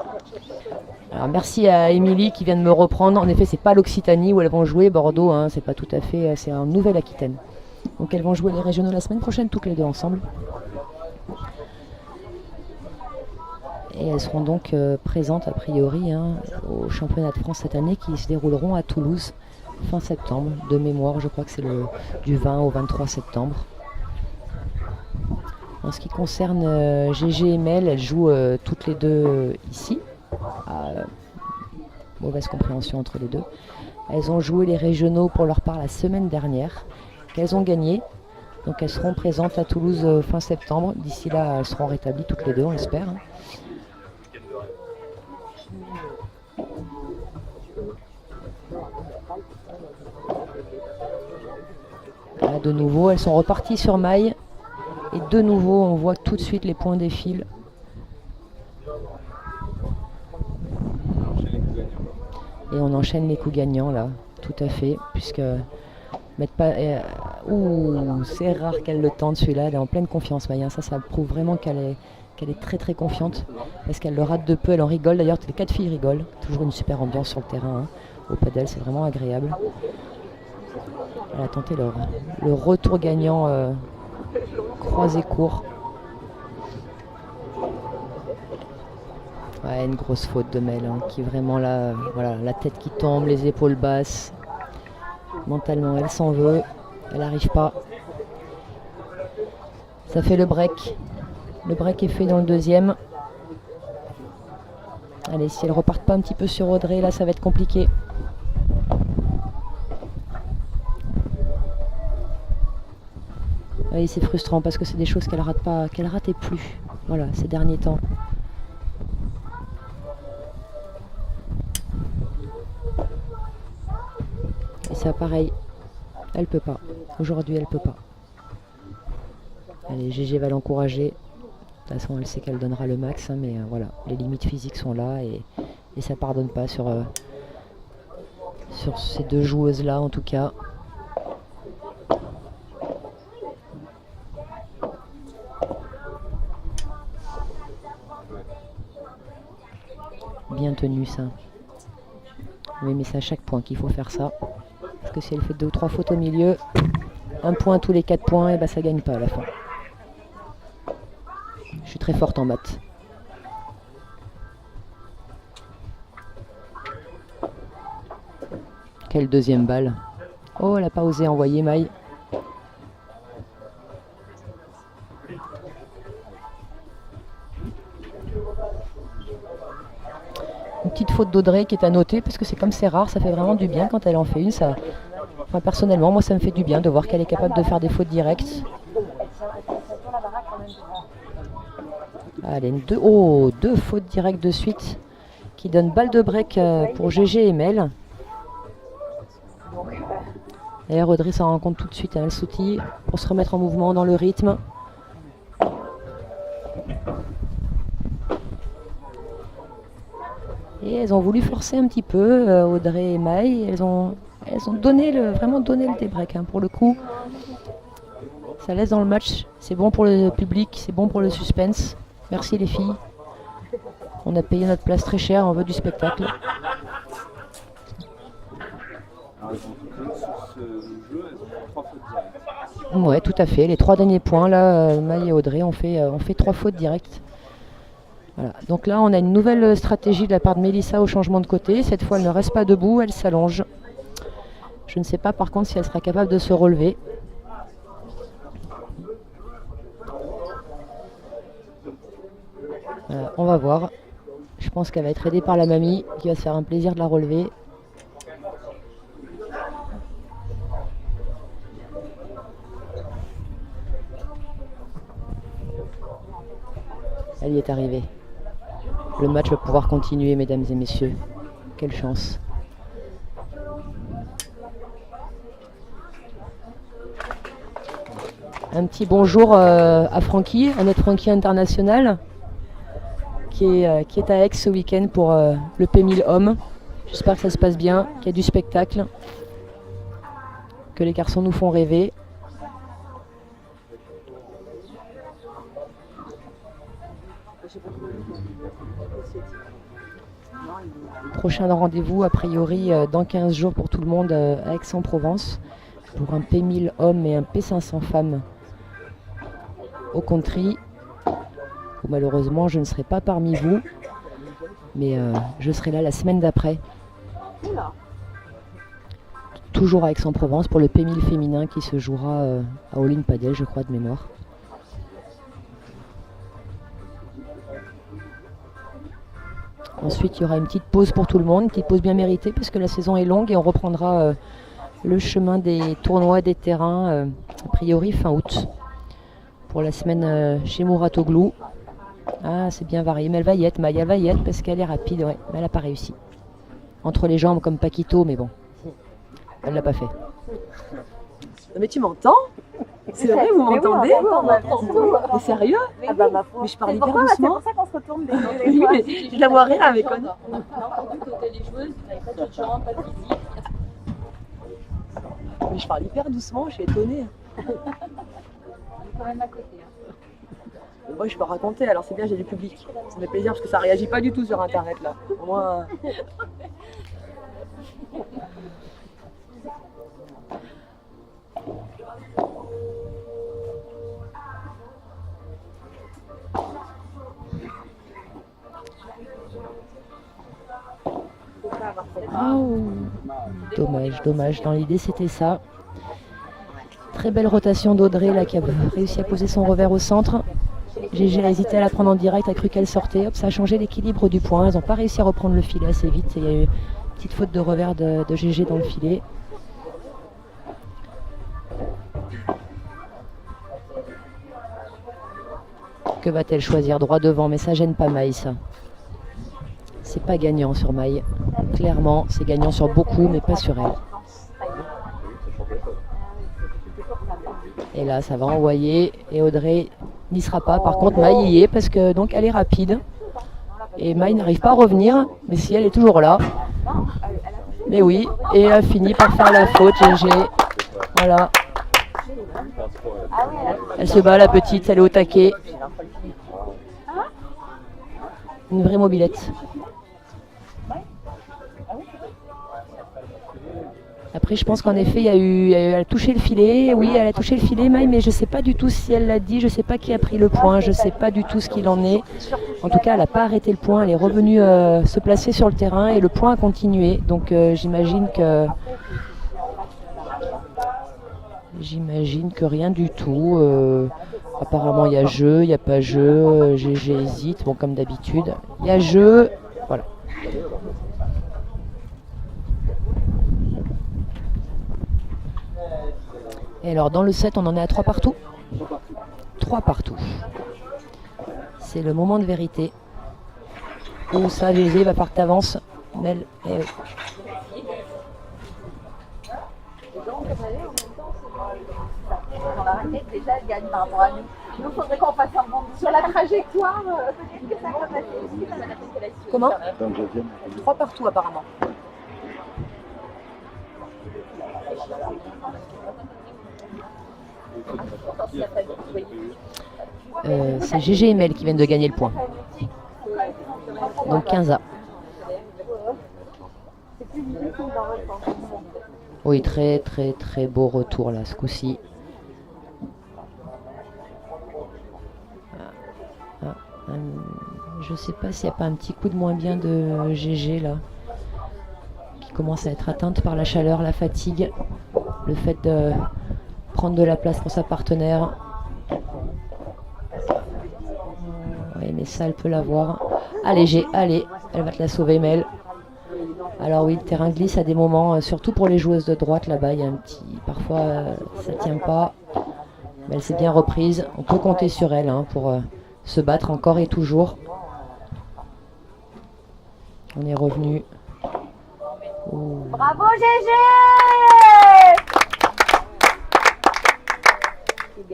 Alors merci à Émilie qui vient de me reprendre. En effet, c'est pas l'Occitanie où elles vont jouer, Bordeaux, hein, c'est pas tout à fait, c'est en Nouvelle-Aquitaine. Donc elles vont jouer les régionaux la semaine prochaine, toutes les deux ensemble. Et elles seront donc présentes a priori hein, au championnat de France cette année qui se dérouleront à Toulouse fin septembre. De mémoire, je crois que c'est du 20 au 23 septembre. En ce qui concerne GG et Mel, elles jouent toutes les deux ici. Mauvaise compréhension entre les deux. Elles ont joué les régionaux pour leur part la semaine dernière, qu'elles ont gagné. Donc elles seront présentes à Toulouse fin septembre. D'ici là, elles seront rétablies toutes les deux, on l'espère. Là, de nouveau, elles sont reparties sur maille. Et de nouveau, on voit tout de suite les points défilent. Et on enchaîne les coups gagnants là, tout à fait, puisque mettre pas, c'est rare qu'elle le tente celui-là. Elle est en pleine confiance, Maïa. Ça prouve vraiment qu'elle est très très confiante, parce qu'elle le rate de peu, elle en rigole. D'ailleurs, les 4 filles rigolent. Toujours une super ambiance sur le terrain. Hein. Au padel, c'est vraiment agréable. Elle a tenté le retour gagnant croisé court. Ouais, une grosse faute de Mel, hein, qui vraiment là, voilà, la tête qui tombe, les épaules basses. Mentalement, elle s'en veut, elle n'arrive pas. Ça fait le break. Le break est fait dans le deuxième. Allez, si elle repart pas un petit peu sur Audrey, là, ça va être compliqué. Oui, c'est frustrant parce que c'est des choses qu'elle rate pas, qu'elle ratait plus. Voilà, ces derniers temps. Et ça, pareil, elle peut pas. Aujourd'hui, elle peut pas. Allez, GG va l'encourager. De toute façon, elle sait qu'elle donnera le max, hein, mais voilà, les limites physiques sont là et ça pardonne pas sur ces deux joueuses-là, en tout cas. Bien tenu, ça. Oui, mais c'est à chaque point qu'il faut faire ça. Parce que si elle fait 2 ou 3 fautes au milieu, un point tous les 4 points, et ben ça gagne pas à la fin. Je suis très forte en maths. Quelle deuxième balle. Oh, elle n'a pas osé envoyer Maï. Une petite faute d'Audrey qui est à noter parce que c'est comme c'est rare, ça fait vraiment du bien quand elle en fait une. Ça, enfin, personnellement, moi ça me fait du bien de voir qu'elle est capable de faire des fautes directes. Allez, 2 fautes directes de suite qui donnent balle de break pour GG et Mel. Et Audrey s'en rend compte tout de suite, hein, elle sautille pour se remettre en mouvement dans le rythme. Et elles ont voulu forcer un petit peu, Audrey et Maï. Elles ont vraiment donné le débreak. Hein. Pour le coup, ça laisse dans le match. C'est bon pour le public, c'est bon pour le suspense. Merci les filles. On a payé notre place très cher, on veut du spectacle. Ouais, tout à fait. Les 3 derniers points, là, Maï et Audrey ont fait 3 fautes directes. Voilà. Donc là, on a une nouvelle stratégie de la part de Mélissa au changement de côté. Cette fois, elle ne reste pas debout, elle s'allonge. Je ne sais pas par contre si elle sera capable de se relever. Voilà, on va voir. Je pense qu'elle va être aidée par la mamie qui va se faire un plaisir de la relever. Elle y est arrivée. Le match va pouvoir continuer, mesdames et messieurs. Quelle chance. Un petit bonjour à Francky, à notre Francky international, qui est à Aix ce week-end pour le P1000 hommes. J'espère que ça se passe bien, qu'il y a du spectacle, que les garçons nous font rêver. Prochain rendez-vous a priori dans 15 jours pour tout le monde à Aix-en-Provence pour un P1000 hommes et un P500 femmes au country. Malheureusement je ne serai pas parmi vous, mais je serai là la semaine d'après. Toujours à Aix-en-Provence pour le P1000 féminin qui se jouera à Olympadel, je crois, de mémoire. Ensuite, il y aura une petite pause pour tout le monde, une petite pause bien méritée parce que la saison est longue et on reprendra le chemin des tournois, des terrains, a priori fin août. Pour la semaine chez Mouratoglou. Ah, c'est bien varié, mais elle va y être, Maï, elle va y être parce qu'elle est rapide, ouais, mais elle n'a pas réussi. Entre les jambes comme Paquito, mais bon, elle l'a pas fait. Mais tu m'entends? C'est vrai, vous m'entendez? T'es sérieux? Ah bah ma foi. Mais je parle C'est hyper pourquoi- doucement. C'est pour ça qu'on se retourne des Oui, mais je la vois rire avec Connie. Mais je parle hyper doucement, je suis étonnée. quand même à côté. Moi, je peux raconter, alors c'est bien, j'ai du public. Ça me fait plaisir parce que ça réagit pas du tout sur internet là. Au moins. Oh, dommage, dommage. Dans l'idée, c'était ça. Très belle rotation d'Audrey là qui a réussi à poser son revers au centre. GG a hésité à la prendre en direct, a cru qu'elle sortait. Hop, ça a changé l'équilibre du point. Elles n'ont pas réussi à reprendre le filet assez vite. Il y a eu une petite faute de revers de GG dans le filet. Que va-t-elle choisir? Droit devant, mais ça gêne pas Maï, ça. C'est pas gagnant sur Maï. Clairement, c'est gagnant sur beaucoup, mais pas sur elle. Et là, ça va envoyer. Et Audrey n'y sera pas. Par contre, Maï y est parce que donc elle est rapide. Et Maï n'arrive pas à revenir, mais si elle est toujours là. Mais oui, et elle a fini par faire la faute, GG. Voilà. Elle se bat, la petite, elle est au taquet. Une vraie mobilette. Après, je pense qu'en effet, elle a touché le filet. Oui, elle a touché le filet, Maï, mais je ne sais pas du tout si elle l'a dit. Je ne sais pas qui a pris le point. Je ne sais pas du tout ce qu'il en est. En tout cas, elle n'a pas arrêté le point. Elle est revenue se placer sur le terrain et le point a continué. Donc, j'imagine que rien du tout. Apparemment, il y a jeu, il n'y a pas jeu. GG hésite, bon, comme d'habitude. Il y a jeu. Voilà. Et alors, dans le set, on en est à 3 partout. 3 partout. C'est le moment de vérité. Où ça, GG va par t'avance. Mel. Eh oui. Dans la raquette, déjà, elle gagne par rapport à nous. Nous, il faudrait qu'on fasse un bond sur la trajectoire. Peut-être que ça va passer. Comment? Dans le deuxième. 3 partout apparemment. C'est GG et Mel qui viennent de gagner le point. Donc 15 à. Oui, très très très beau retour là ce coup-ci. Je Je sais pas s'il n'y a pas un petit coup de moins bien de GG là, qui commence à être atteinte par la chaleur, la fatigue, le fait de prendre de la place pour sa partenaire. Oui, mais ça, elle peut l'avoir. Allez, allez, elle va te la sauver, Mel. Alors oui, le terrain glisse à des moments, surtout pour les joueuses de droite, là-bas, il y a un petit... Parfois, ça tient pas. Mais elle s'est bien reprise. On peut compter sur elle hein, pour se battre encore et toujours. On est revenu. Ouh. Bravo GG!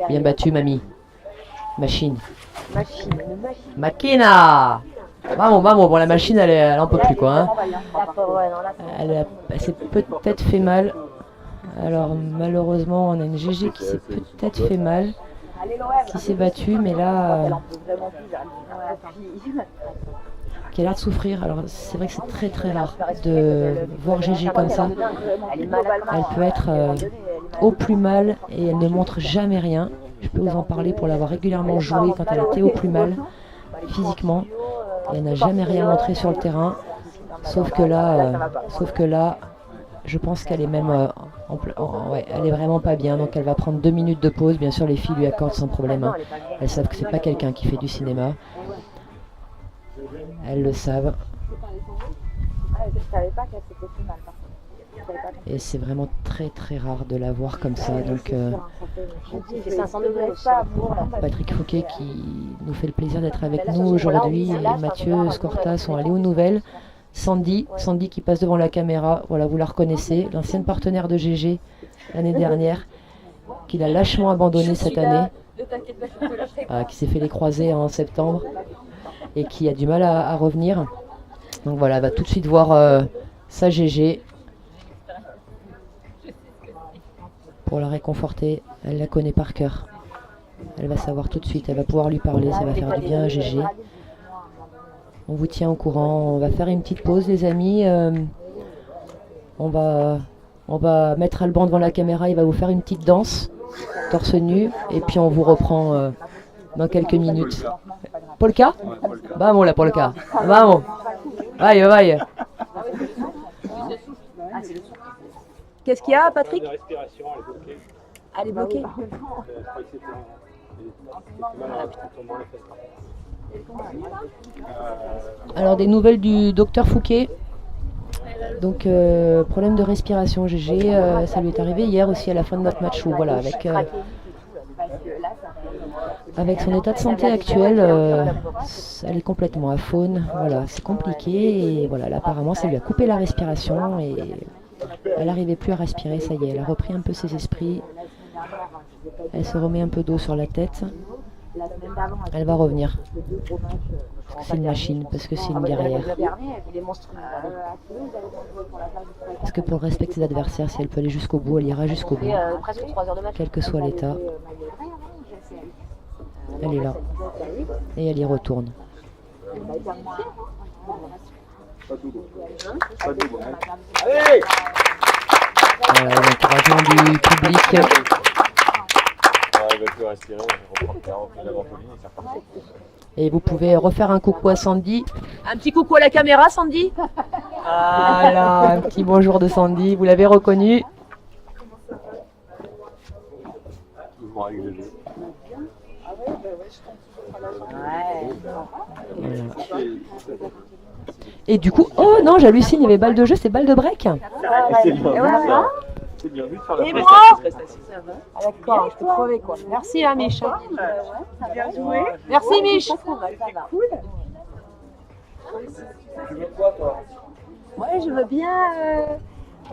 Bien battu, mamie. Machine. Machine. Machina. Vamos, vamos. Bon, la machine, elle en peut plus, quoi. Hein. Elle s'est peut-être fait mal. Alors, malheureusement, on a une GG qui s'est peut-être fait mal. Qui s'est battue, mais là... qui a l'air de souffrir. Alors, c'est vrai que c'est très très rare de voir GG comme ça. Elle peut être au plus mal et elle ne montre jamais rien. Je peux vous en parler pour l'avoir régulièrement joué quand elle était au plus mal physiquement. Et elle n'a jamais rien montré sur le terrain. Sauf que là, je pense qu'elle est même ouais, elle est vraiment pas bien. Donc elle va prendre 2 minutes de pause. Bien sûr, les filles lui accordent sans problème. Hein. Elles savent que c'est pas quelqu'un qui fait du cinéma. Elles le savent. Et c'est vraiment très très rare de la voir comme ça. Donc Patrick Fouquet qui nous fait le plaisir d'être avec nous aujourd'hui et Mathieu Scorta sont allés aux nouvelles. Sandy qui passe devant la caméra, voilà, vous la reconnaissez, l'ancienne partenaire de GG l'année dernière, qu'il a lâchement abandonné cette année, qui s'est fait les croisés en septembre et qui a du mal à revenir. Donc voilà, elle va tout de suite voir sa GG pour la réconforter. Elle la connaît par cœur. Elle va savoir tout de suite, elle va pouvoir lui parler, ça va faire du bien à GG. On vous tient au courant, on va faire une petite pause les amis. On va mettre Alban devant la caméra, il va vous faire une petite danse, torse nu, et puis on vous reprend dans quelques minutes. Polka? Vamos la polka, vamos. Vaille, vaille. Qu'est-ce qu'il y a, Patrick? La respiration, elle est bloquée. Elle est bloquée. Je crois que c'était mal à les fesses. Alors des nouvelles du docteur Fouquet. Donc problème de respiration GG, ça lui est arrivé hier aussi à la fin de notre match où voilà, avec son état de santé actuel, elle est complètement aphone, voilà, c'est compliqué et voilà, là, apparemment ça lui a coupé la respiration et elle n'arrivait plus à respirer, ça y est, elle a repris un peu ses esprits, elle se remet un peu d'eau sur la tête. Elle va revenir. Parce que c'est une machine, parce que c'est une guerrière. Parce que pour le respect de ses adversaires, si elle peut aller jusqu'au bout, elle ira jusqu'au bout. Quel que soit l'état. Elle est là. Et elle y retourne. Voilà, l'encouragement du public. Elle va plus respirer, on reprend la ventoline et c'est reparti. Et vous pouvez refaire un coucou à Sandy. Un petit coucou à la caméra, Sandy. Ah là, un petit bonjour de Sandy, vous l'avez reconnu. Toujours avec GG. Voilà. Et du coup, oh non, j'hallucine, il y avait balle de jeu, c'est balle de break. C'est bien vu ça. C'est bien vu de faire la Et prestation. moi d'accord, je peux crever quoi. Merci hein, Mich. Bien joué. Merci Mich. Cool. Tu veux quoi toi? Ouais, je veux bien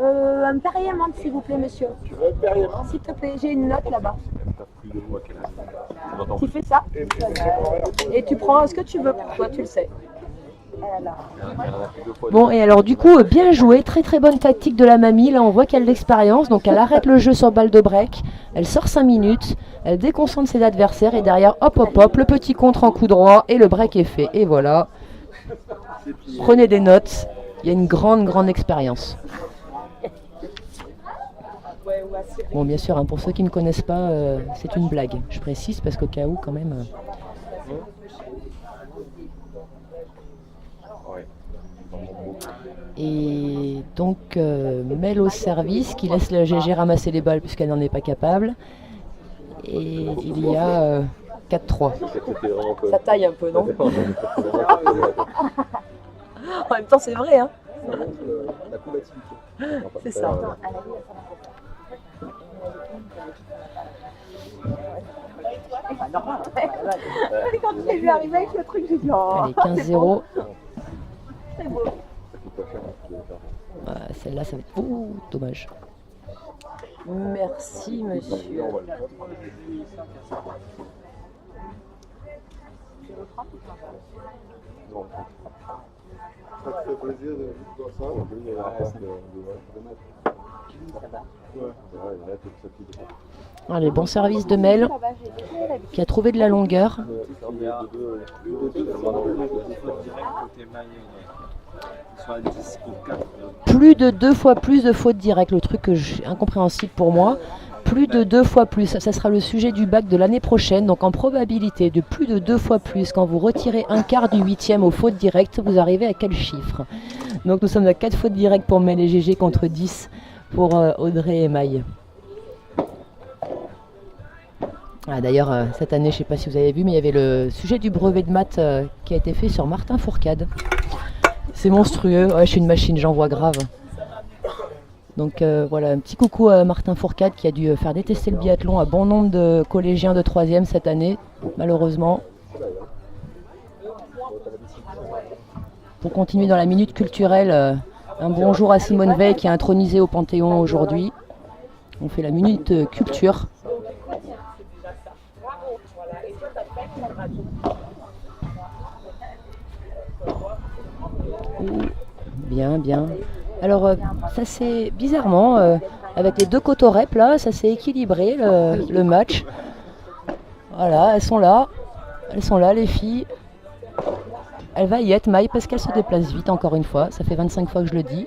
un Perrier menthe, s'il vous plaît, monsieur. Tu veux impérieusement? S'il te plaît, j'ai une note là-bas. T'as plus de mots à quel âge? On entend Tu plus. fais ça et tu prends ce que tu veux pour toi, tu le sais. Elle en a fait 2 fois. Bon, et alors du coup, bien joué, très très bonne tactique de la mamie. Là, on voit qu'elle a de l'expérience, donc elle arrête le jeu sur balle de break. Elle sort 5 minutes, elle déconcentre ses adversaires et derrière, hop hop hop, le petit contre en coup droit et le break est fait. Et voilà. Prenez des notes, il y a une grande expérience. Bon, bien sûr, hein, pour ceux qui ne connaissent pas, c'est une blague. Je précise parce qu'au cas où, quand même... Ouais. Ils en ont beaucoup. Et donc Mel au service qui laisse la GG ramasser les balles puisqu'elle n'en est pas capable. Et il y a 4-3. C'était vraiment peu. Ça taille un peu, non? C'était vraiment peu, quoi. En même temps, c'est vrai, hein? Ça montre la combativité. C'est ça. Quand il est vu arriver avec le truc, j'ai dit oh, Allez, 15-0. c'est beau. Ça coûte pas cher, hein, tu devais faire. Celle-là, ça va être... Ouh, dommage. Merci, monsieur. On va le faire. Non, Ça te fait plaisir de voir ça? on peut y avoir de mettre. Ouais, là, tout ça qui est. Allez, bon service de Mel qui a trouvé de la longueur. Il y a plus de 2 fautes directes côté maille. Ils sont à 10 pour 4. Plus de 2 fois plus de fautes directes, le truc incompréhensible pour moi. Plus de 2 fois plus, ça sera le sujet du bac de l'année prochaine. Donc en probabilité de plus de 2 fois plus, quand vous retirez un quart du 8e aux fautes directes, vous arrivez à quel chiffre? Donc nous sommes à 4 fautes directes pour Mel et GG contre 10 pour Audrey et Maï. Ah, d'ailleurs, cette année, je ne sais pas si vous avez vu, mais il y avait le sujet du brevet de maths qui a été fait sur Martin Fourcade. C'est monstrueux, ouais, je suis une machine, j'en vois grave. Donc voilà, un petit coucou à Martin Fourcade qui a dû faire détester le biathlon à bon nombre de collégiens de 3e cette année, malheureusement. Pour continuer dans la minute culturelle, un bonjour à Simone Veil qui est intronisée au Panthéon aujourd'hui. On fait la minute culture. Bien, bien. Alors, ça c'est bizarrement, avec les deux cotorep là, ça s'est équilibré le match. Voilà, elles sont là les filles. Elle va y être, Maï, parce qu'elle se déplace vite encore une fois. Ça fait 25 fois que je le dis.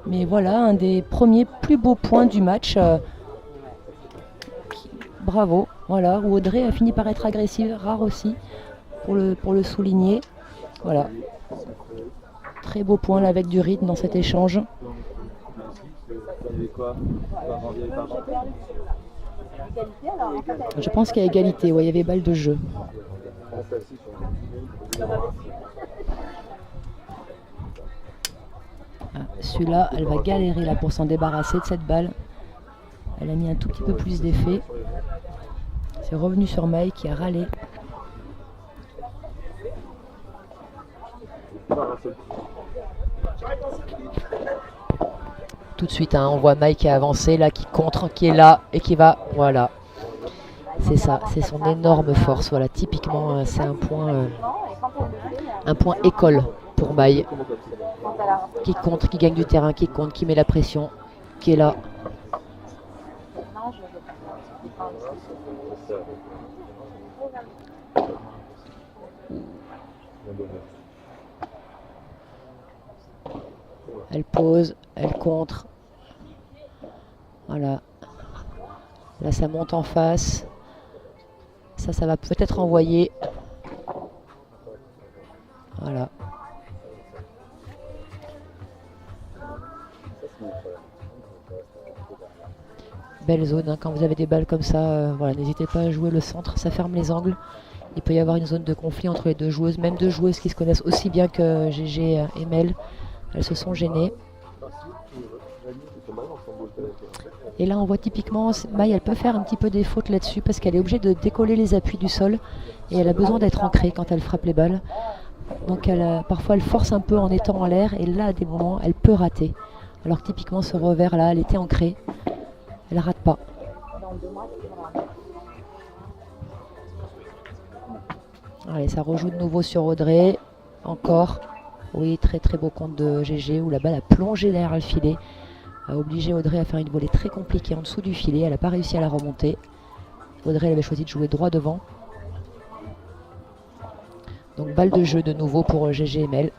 Mais voilà, un des premiers plus beaux points du match. Bravo, voilà, où Audrey a fini par être agressive, rare aussi, pour le souligner. Voilà. Très beau point là avec du rythme dans cet échange. Il y avait quoi? Je pense qu'il y a égalité, ouais, il y avait balle de jeu. Ah, celui-là, elle va galérer là pour s'en débarrasser de cette balle. Elle a mis un tout petit peu plus d'effet. C'est revenu sur Maï qui a râlé. Tout de suite, hein, on voit Maï qui a avancé, là, qui contre, qui est là et qui va. Voilà. C'est ça, c'est son énorme force. Voilà, typiquement, c'est un point école pour Maï. Qui contre, qui gagne du terrain, qui compte, qui met la pression, qui est là. Elle pose, elle contre. Voilà. Là, ça monte en face. Ça va peut-être envoyer. Voilà. Belle zone, hein, quand vous avez des balles comme ça, voilà, n'hésitez pas à jouer le centre, ça ferme les angles. Il peut y avoir une zone de conflit entre les deux joueuses, même deux joueuses qui se connaissent aussi bien que GG et Mel. Elles se sont gênées. Et là on voit typiquement, Maï elle peut faire un petit peu des fautes là-dessus parce qu'elle est obligée de décoller les appuis du sol et elle a besoin d'être ancrée quand elle frappe les balles. Donc parfois elle force un peu en étant en l'air et là à des moments elle peut rater. Alors que typiquement ce revers là, elle était ancrée, elle rate pas. Allez, ça rejoue de nouveau sur Audrey, encore. Oui, très très beau compte de GG où la balle a plongé derrière le filet, a obligé Audrey à faire une volée très compliquée en dessous du filet, elle n'a pas réussi à la remonter. Audrey elle avait choisi de jouer droit devant. Donc balle de jeu de nouveau pour GG et Mel.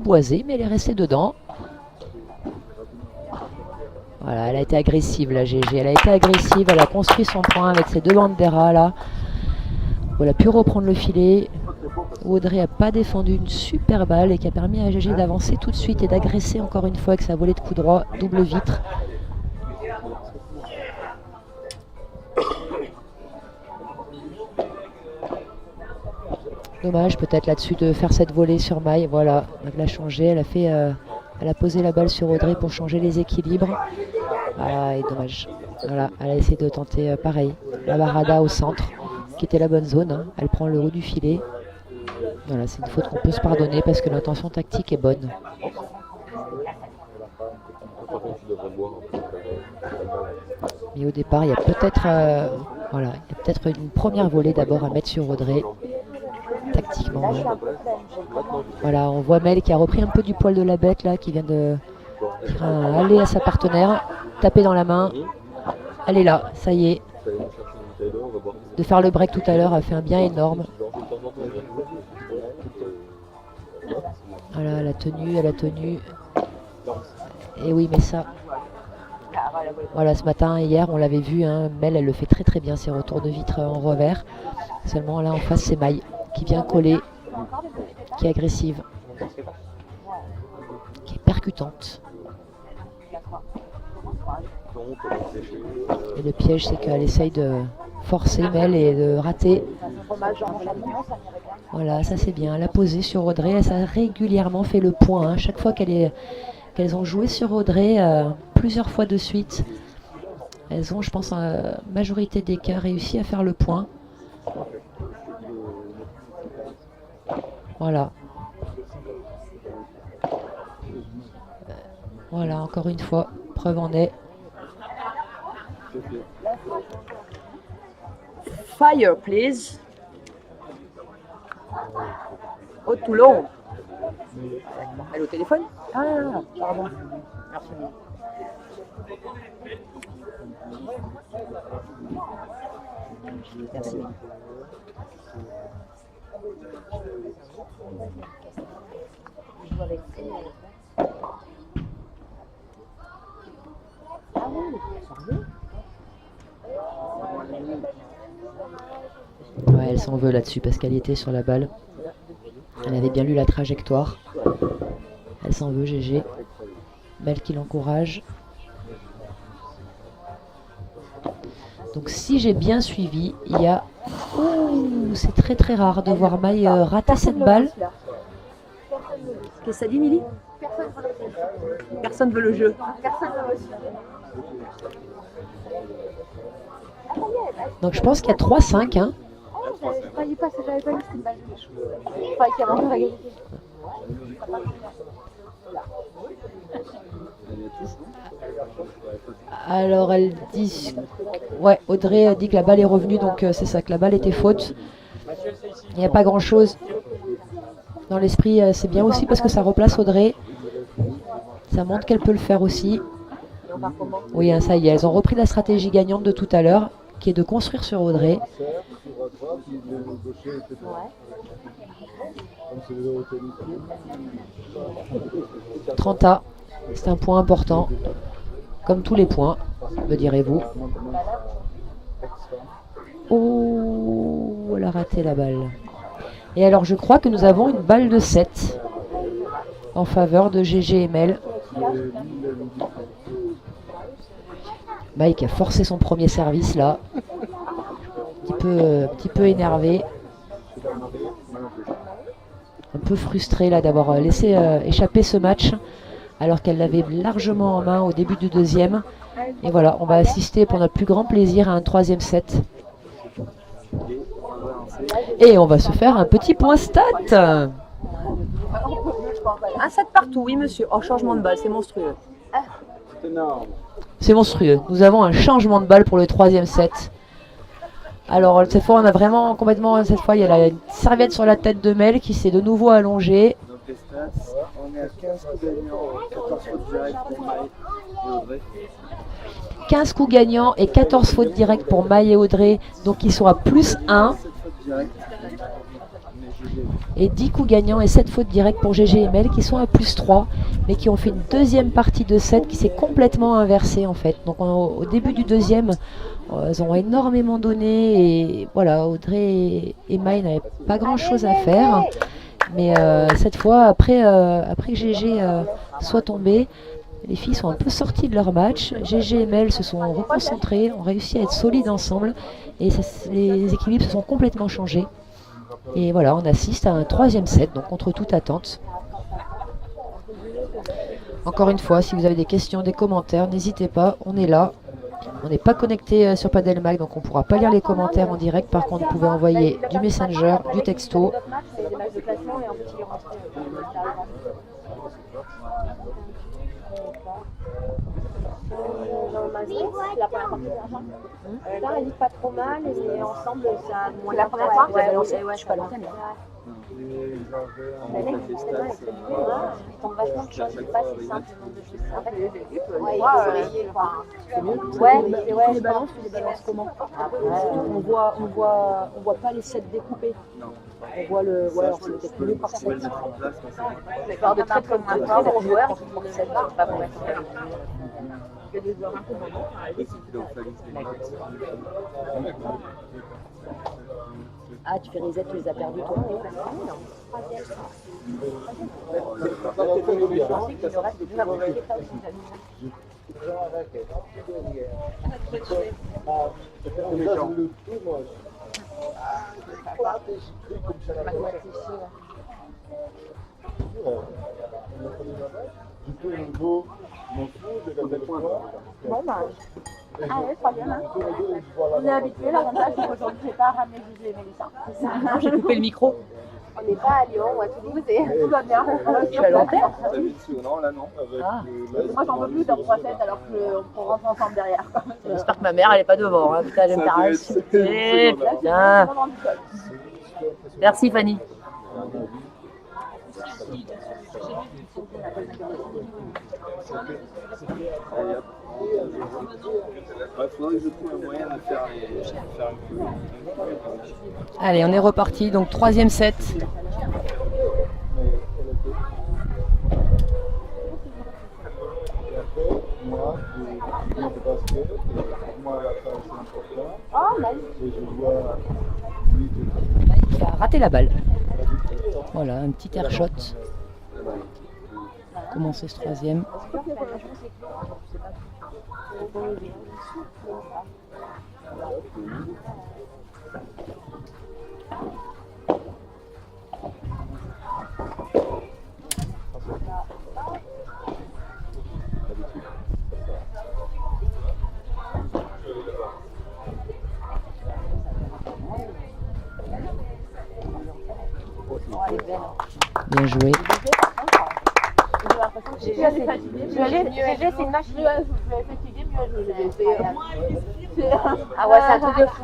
boisée, mais elle est restée dedans. Voilà, elle a été agressive, la GG. Elle a été agressive, elle a construit son point avec ses deux banderas là. Où elle a pu reprendre le filet. Audrey n'a pas défendu une super balle et qui a permis à GG d'avancer tout de suite et d'agresser encore une fois avec sa volée de coup droit, double vitre. Dommage peut-être là-dessus de faire cette volée sur Maï. Voilà, elle a changé, elle a posé la balle sur Audrey pour changer les équilibres. Ah, et dommage. Voilà, elle a essayé de tenter pareil. La barada au centre, qui était la bonne zone. Hein. Elle prend le haut du filet. Voilà, c'est une faute qu'on peut se pardonner parce que l'intention tactique est bonne. Mais au départ, il y a peut-être voilà, il y a peut-être une première volée d'abord à mettre sur Audrey. Tactiquement. Ouais. Voilà, on voit Mel qui a repris un peu du poil de la bête là, qui vient de aller à sa partenaire, taper dans la main. Elle est là, ça y est. De faire le break tout à l'heure a fait un bien énorme. Voilà, elle a tenu. Et oui, mais ça. Voilà, ce matin, hier, on l'avait vu, hein, Mel, elle le fait très très bien, ses retours de vitre en revers. Seulement là, en face, c'est Maï qui vient coller, qui est agressive, qui est percutante. Et le piège, c'est qu'elle essaye de forcer Mel et de rater. Voilà, ça c'est bien. Elle a posé sur Audrey, elle a régulièrement fait le point. Hein. Chaque fois qu'elles ont joué sur Audrey, plusieurs fois de suite, elles ont, je pense, en majorité des cas, réussi à faire le point. Voilà. Voilà, encore une fois, preuve en est. Fire, please. Oh, Toulon. Elle est au téléphone? Ah, pardon. Merci. Merci. Ouais, elle s'en veut là-dessus parce qu'elle était sur la balle. Elle avait bien lu la trajectoire. Elle s'en veut, GG. Mel qui l'encourage. Donc si j'ai bien suivi, il y a... Ouh, c'est très très rare de voir Maï rater cette balle. Qu'est-ce que ça dit, Milly? Personne veut le jeu. Donc je pense qu'il y a 3-5. Hein. Alors elle dit... Ouais, Audrey dit que la balle est revenue, donc c'est ça, que la balle était faute. Il n'y a pas grand chose. Dans l'esprit, c'est bien aussi parce que ça replace Audrey. Ça montre qu'elle peut le faire aussi. Oui, hein, ça y est, elles ont repris la stratégie gagnante de tout à l'heure, qui est de construire sur Audrey. « 30A, c'est un point important, comme tous les points, me direz-vous. Oh, elle a raté la balle. Et alors, je crois que nous avons une balle de 7 en faveur de GG et Mel. Mike a forcé son premier service là. Un petit peu énervé. Un peu frustré là d'avoir laissé échapper ce match alors qu'elle l'avait largement en main au début du deuxième. Et voilà, on va assister pour notre plus grand plaisir à un troisième set. Et on va se faire un petit point stat. Un set partout, oui monsieur. Oh, changement de balle, c'est monstrueux. C'est monstrueux. Nous avons un changement de balle pour le troisième set. Alors cette fois on a vraiment complètement, cette fois il y a la serviette sur la tête de Mel qui s'est de nouveau allongée. Donc les stats, on est à 15 coups gagnants, 14 fautes directes pour Maï et Audrey. 15 coups gagnants et 14 fautes directes pour Maï et Audrey, donc ils sont à plus 1. et 10 coups gagnants et 7 fautes directes pour GGML qui sont à +3 mais qui ont fait une deuxième partie de set qui s'est complètement inversée en fait. Donc au début du deuxième, elles ont énormément donné et voilà, Audrey et Maï n'avaient pas grand chose à faire. Mais cette fois, après que GG soit tombé, les filles sont un peu sorties de leur match. GG et Mel se sont reconcentrées, ont réussi à être solides ensemble et les équilibres se sont complètement changés. Et voilà, on assiste à un troisième set, donc contre toute attente. Encore une fois, si vous avez des questions, des commentaires, n'hésitez pas, on est là. On n'est pas connecté sur Padelmag, donc on ne pourra pas lire les commentaires en direct. Par contre, vous pouvez envoyer du messenger, du texto. La première partie de l'argent. Là, elle dit pas trop mal, et ensemble, ça. La première fois, je suis pas l'antenne. Mais là, il tombe vachement de choses, c'est pas si simple. En fait, Tu les balances comment? On voit pas les sets découpés. On voit le. Ouais, alors c'est peut-être mieux par set. Mais par de très bons joueurs, pour que ça ne marche pas pour être. Ah, tu fais reset, tu les as perdus toi. Bon, bah. Ah ouais, très bien. Hein. On est habitué, l'avantage c'est qu'aujourd'hui j'ai pas ramené Gigi et Mélissa. Non, j'ai coupé le micro. On n'est pas à Lyon ou à Toulouse et tout va bien. Je suis à l'antenne. Non, là non. Ah. Moi j'en peux plus dans 3 sets alors qu'on rentre ensemble derrière. J'espère que ma mère elle est pas devant. Hein. Putain, elle me faire insulter. Putain. Merci Fanny. Il faudrait que je trouve un moyen de faire un peu. Allez, on est reparti, donc troisième set. Il a raté la balle. Voilà, un petit air shot. Commencer ce troisième. Bien joué. GG c'est une machine. Mieux fatigué, mieux joué. Ah ouais, c'est un truc de fou.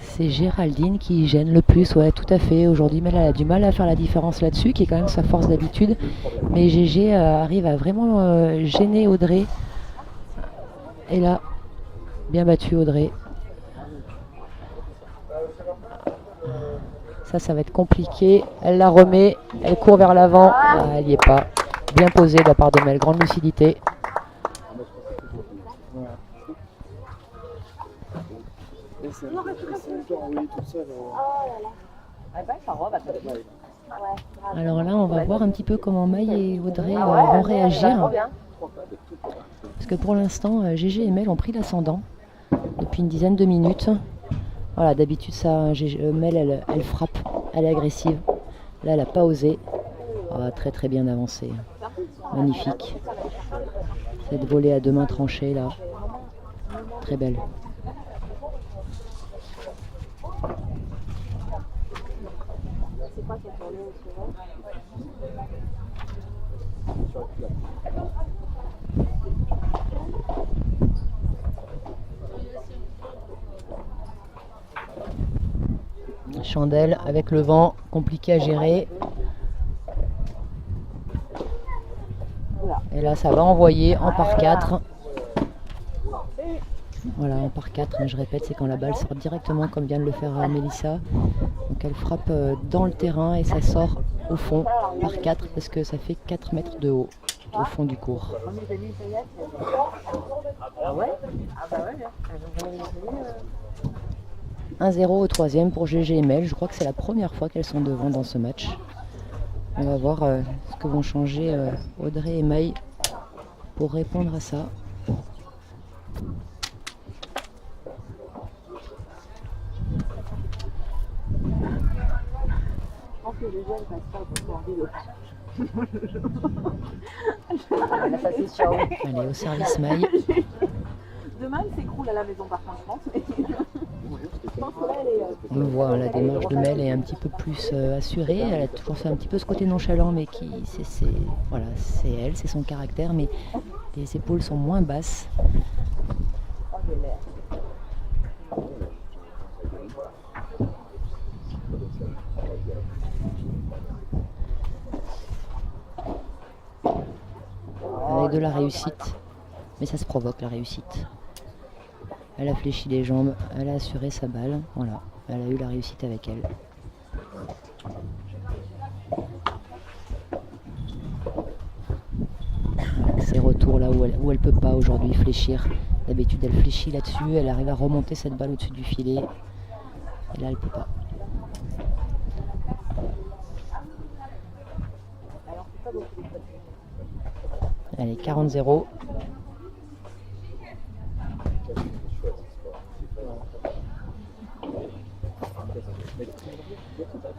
C'est Géraldine qui gêne le plus, ouais, tout à fait. Aujourd'hui, elle a du mal à faire la différence là-dessus, qui est quand même sa force d'habitude. Mais GG arrive à vraiment gêner Audrey. Et là, bien battu Audrey. Ça va être compliqué. Elle la remet, elle court vers l'avant. Ah, elle n'y est pas. Bien posée de la part de Mel, grande lucidité. Alors là, on va voir un petit peu comment Maï et Audrey vont réagir. Parce que pour l'instant, GG et Mel ont pris l'ascendant depuis une dizaine de minutes. Voilà, d'habitude, ça, Mel, elle frappe, elle est agressive. Là, elle n'a pas osé. Ah, très très bien avancé. Magnifique. Cette volée à deux mains tranchées, là. Très belle. Chandelle avec le vent, compliqué à gérer. Et là, ça va envoyer en par 4. Voilà, en par 4, je répète, c'est quand la balle sort directement comme vient de le faire Mélissa. Donc elle frappe dans le terrain et ça sort au fond par 4 parce que ça fait 4 mètres de haut au fond du court. Ah ouais? Ah bah ouais. 1-0 au troisième pour GG et Mel. Je crois que c'est la première fois qu'elles sont devant dans ce match. On va voir ce que vont changer Audrey et Maï pour répondre à ça. Je pense que les jeunes passent pas beaucoup en vélo. Ça c'est sûr. Allez, au service Maï. Demain, elle s'écroule à la maison par contre, je pense. Mais... je pense que là, elle est... On le voit, la démarche de Mel est un petit peu plus assurée. Elle a toujours fait un petit peu ce côté nonchalant, mais qui, voilà, c'est elle, c'est son caractère, mais les épaules sont moins basses. Oh, j'ai l'air. Avec de la réussite, mais ça se provoque la réussite. Elle a fléchi les jambes, elle a assuré sa balle, voilà, elle a eu la réussite avec elle. Ses retours là où elle peut pas aujourd'hui fléchir. D'habitude elle fléchit là-dessus, elle arrive à remonter cette balle au-dessus du filet. Et là elle peut pas. Allez, 40-0.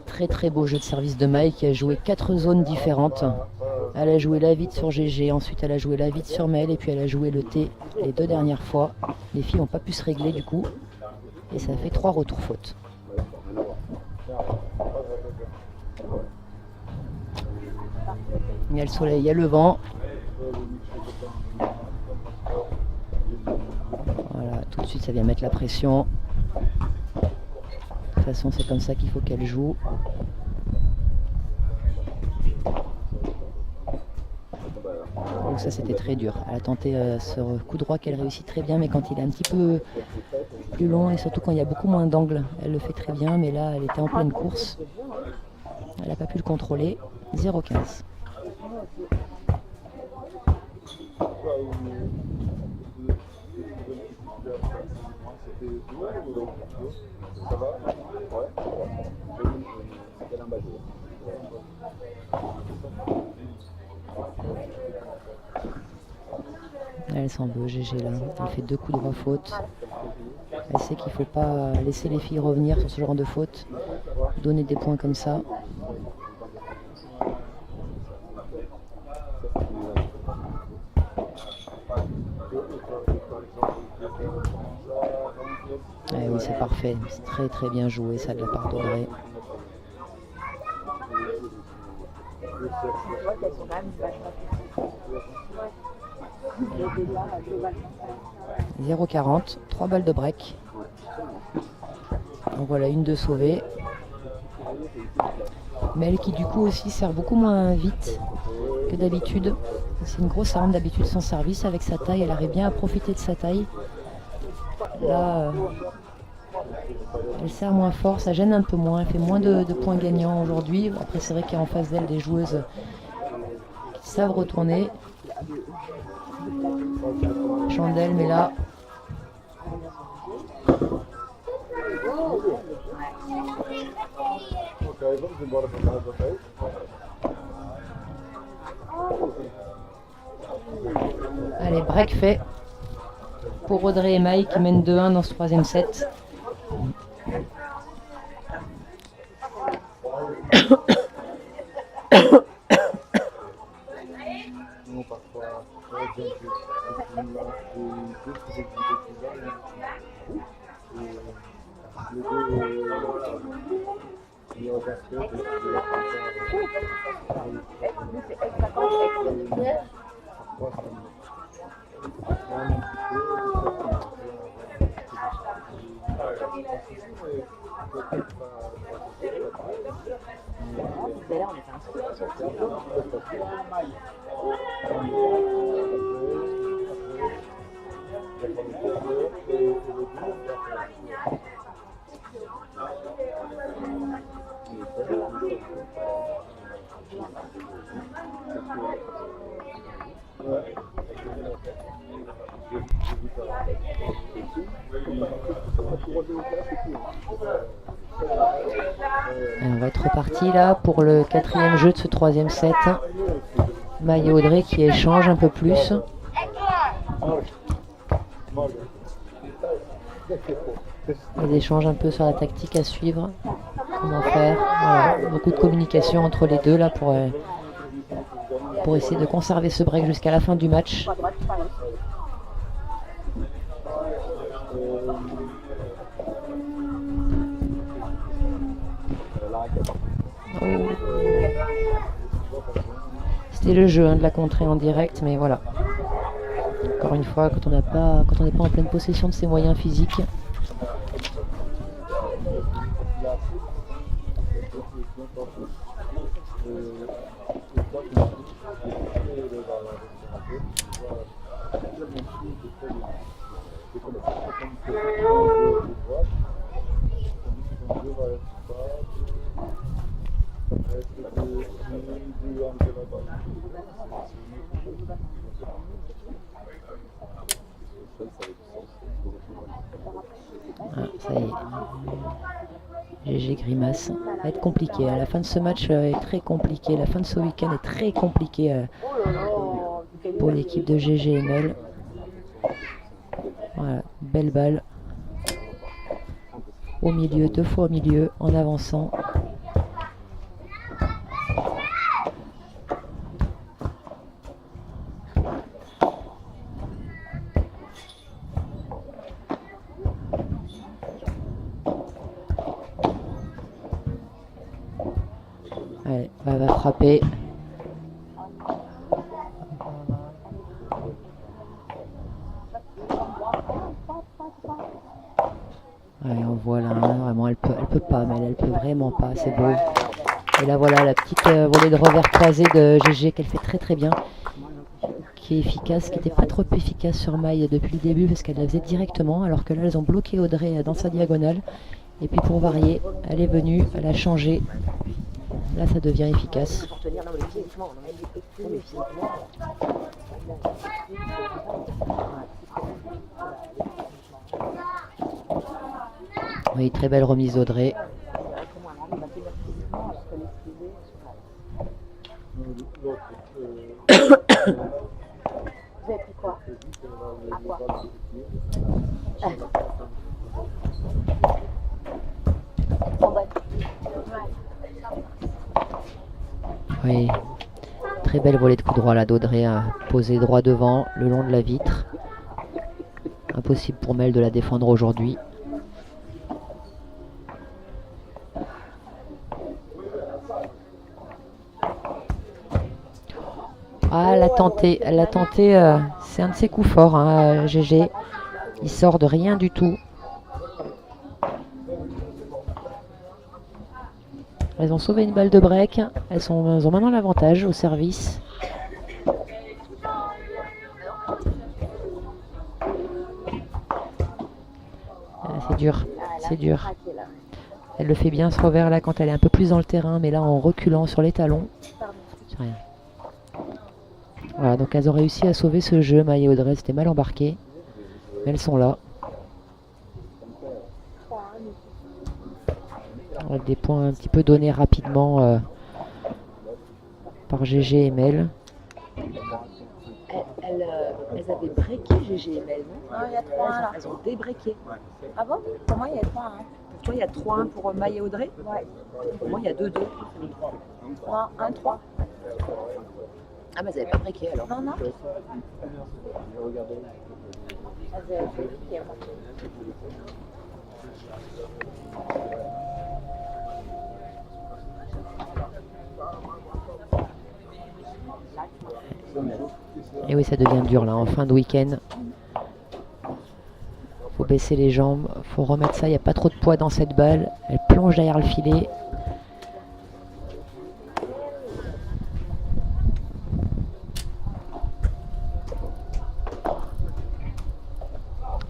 Très très beau jeu de service de Maï qui a joué 4 zones différentes. Elle a joué la vite sur GG, ensuite elle a joué la vite sur Mel et puis elle a joué le T les 2 dernières fois. Les filles n'ont pas pu se régler du coup et ça fait 3 retours fautes. Il y a le soleil, il y a le vent. Voilà, tout de suite ça vient mettre la pression. De toute façon c'est comme ça qu'il faut qu'elle joue. Donc ça c'était très dur. Elle a tenté ce coup droit qu'elle réussit très bien, mais quand il est un petit peu plus long et surtout quand il y a beaucoup moins d'angle, elle le fait très bien, mais là elle était en pleine course. Elle n'a pas pu le contrôler. 0-15. Elle s'en veut, GG là. Elle fait 2 coups droit faute. Elle sait qu'il ne faut pas laisser les filles revenir sur ce genre de faute. Donner des points comme ça. Eh oui, c'est parfait. C'est très très bien joué ça de la part d'Audrey. Je crois qu'elles sont quand même vachement plus. 0-40, 3 balles de break. Donc voilà, une de sauvée. Mel qui du coup aussi sert beaucoup moins vite que d'habitude. C'est une grosse arme d'habitude son service avec sa taille. Elle arrive bien à profiter de sa taille. Là, elle sert moins fort, ça gêne un peu moins. Elle fait moins de points gagnants aujourd'hui. Après c'est vrai qu'il y a en face d'elle des joueuses qui savent retourner. Chandelle, mais là... Allez, break fait pour Audrey et Maï qui mènent 2-1 dans ce 3e set. On va être reparti là pour le 4e jeu de ce 3e set. Maï et Audrey qui échangent un peu plus. Ils échangent un peu sur la tactique à suivre. Comment faire. Voilà. Beaucoup de communication entre les deux là pour essayer de conserver ce break jusqu'à la fin du match. Oh. C'était le jeu de la contrer en direct, mais voilà. Encore une fois, quand on n'est pas en pleine possession de ses moyens physiques. Ah, ça y est. GG Grimace. Ça va être compliqué. La fin de ce match est très compliquée. La fin de ce week-end est très compliquée pour l'équipe de GGML. Voilà, belle balle. Au milieu, 2 fois au milieu, en avançant. Allez, elle va frapper. Allez, on voit là, hein, vraiment, elle peut pas, mais elle peut vraiment pas, c'est beau. Et là voilà, la petite volée de revers croisé de GG qu'elle fait très très bien. Qui est efficace, qui n'était pas trop efficace sur Maï depuis le début parce qu'elle la faisait directement, alors que là elles ont bloqué Audrey dans sa diagonale. Et puis pour varier, elle est venue, elle a changé. Là ça devient efficace. Oui, très belle remise d'Audrey. Vous avez pris quoi? À quoi? Oui, très belle volée de coup droit là d'Audrey, posée droit devant, le long de la vitre. Impossible pour Mel de la défendre aujourd'hui. Ah, elle a tenté, c'est un de ses coups forts, hein, GG. Il sort de rien du tout. Elles ont sauvé une balle de break. Elles ont maintenant l'avantage au service. Ah, c'est dur, c'est dur. Elle le fait bien ce revers là quand elle est un peu plus dans le terrain, mais là en reculant sur les talons. C'est rien. Voilà, donc elles ont réussi à sauver ce jeu. Maï et Audrey s'étaient mal embarquées. Mais elles sont là. Avec des points un petit peu donnés rapidement par GG et Mel. Elles avaient breaké GGML, non? Il y a 3-1 là. Elles ont débreaké. Ah bon? Pour moi, il y a 3-1. Pour toi, il y a 3-1 pour Maï et Audrey? Ouais. Pour moi, il y a 2-2. 1-3. Ah, mais elles n'avaient pas breaké alors. Non, non. Et oui, ça devient dur là en fin de week-end. Faut baisser les jambes, faut remettre ça. Il n'y a pas trop de poids dans cette balle. Elle plonge derrière le filet.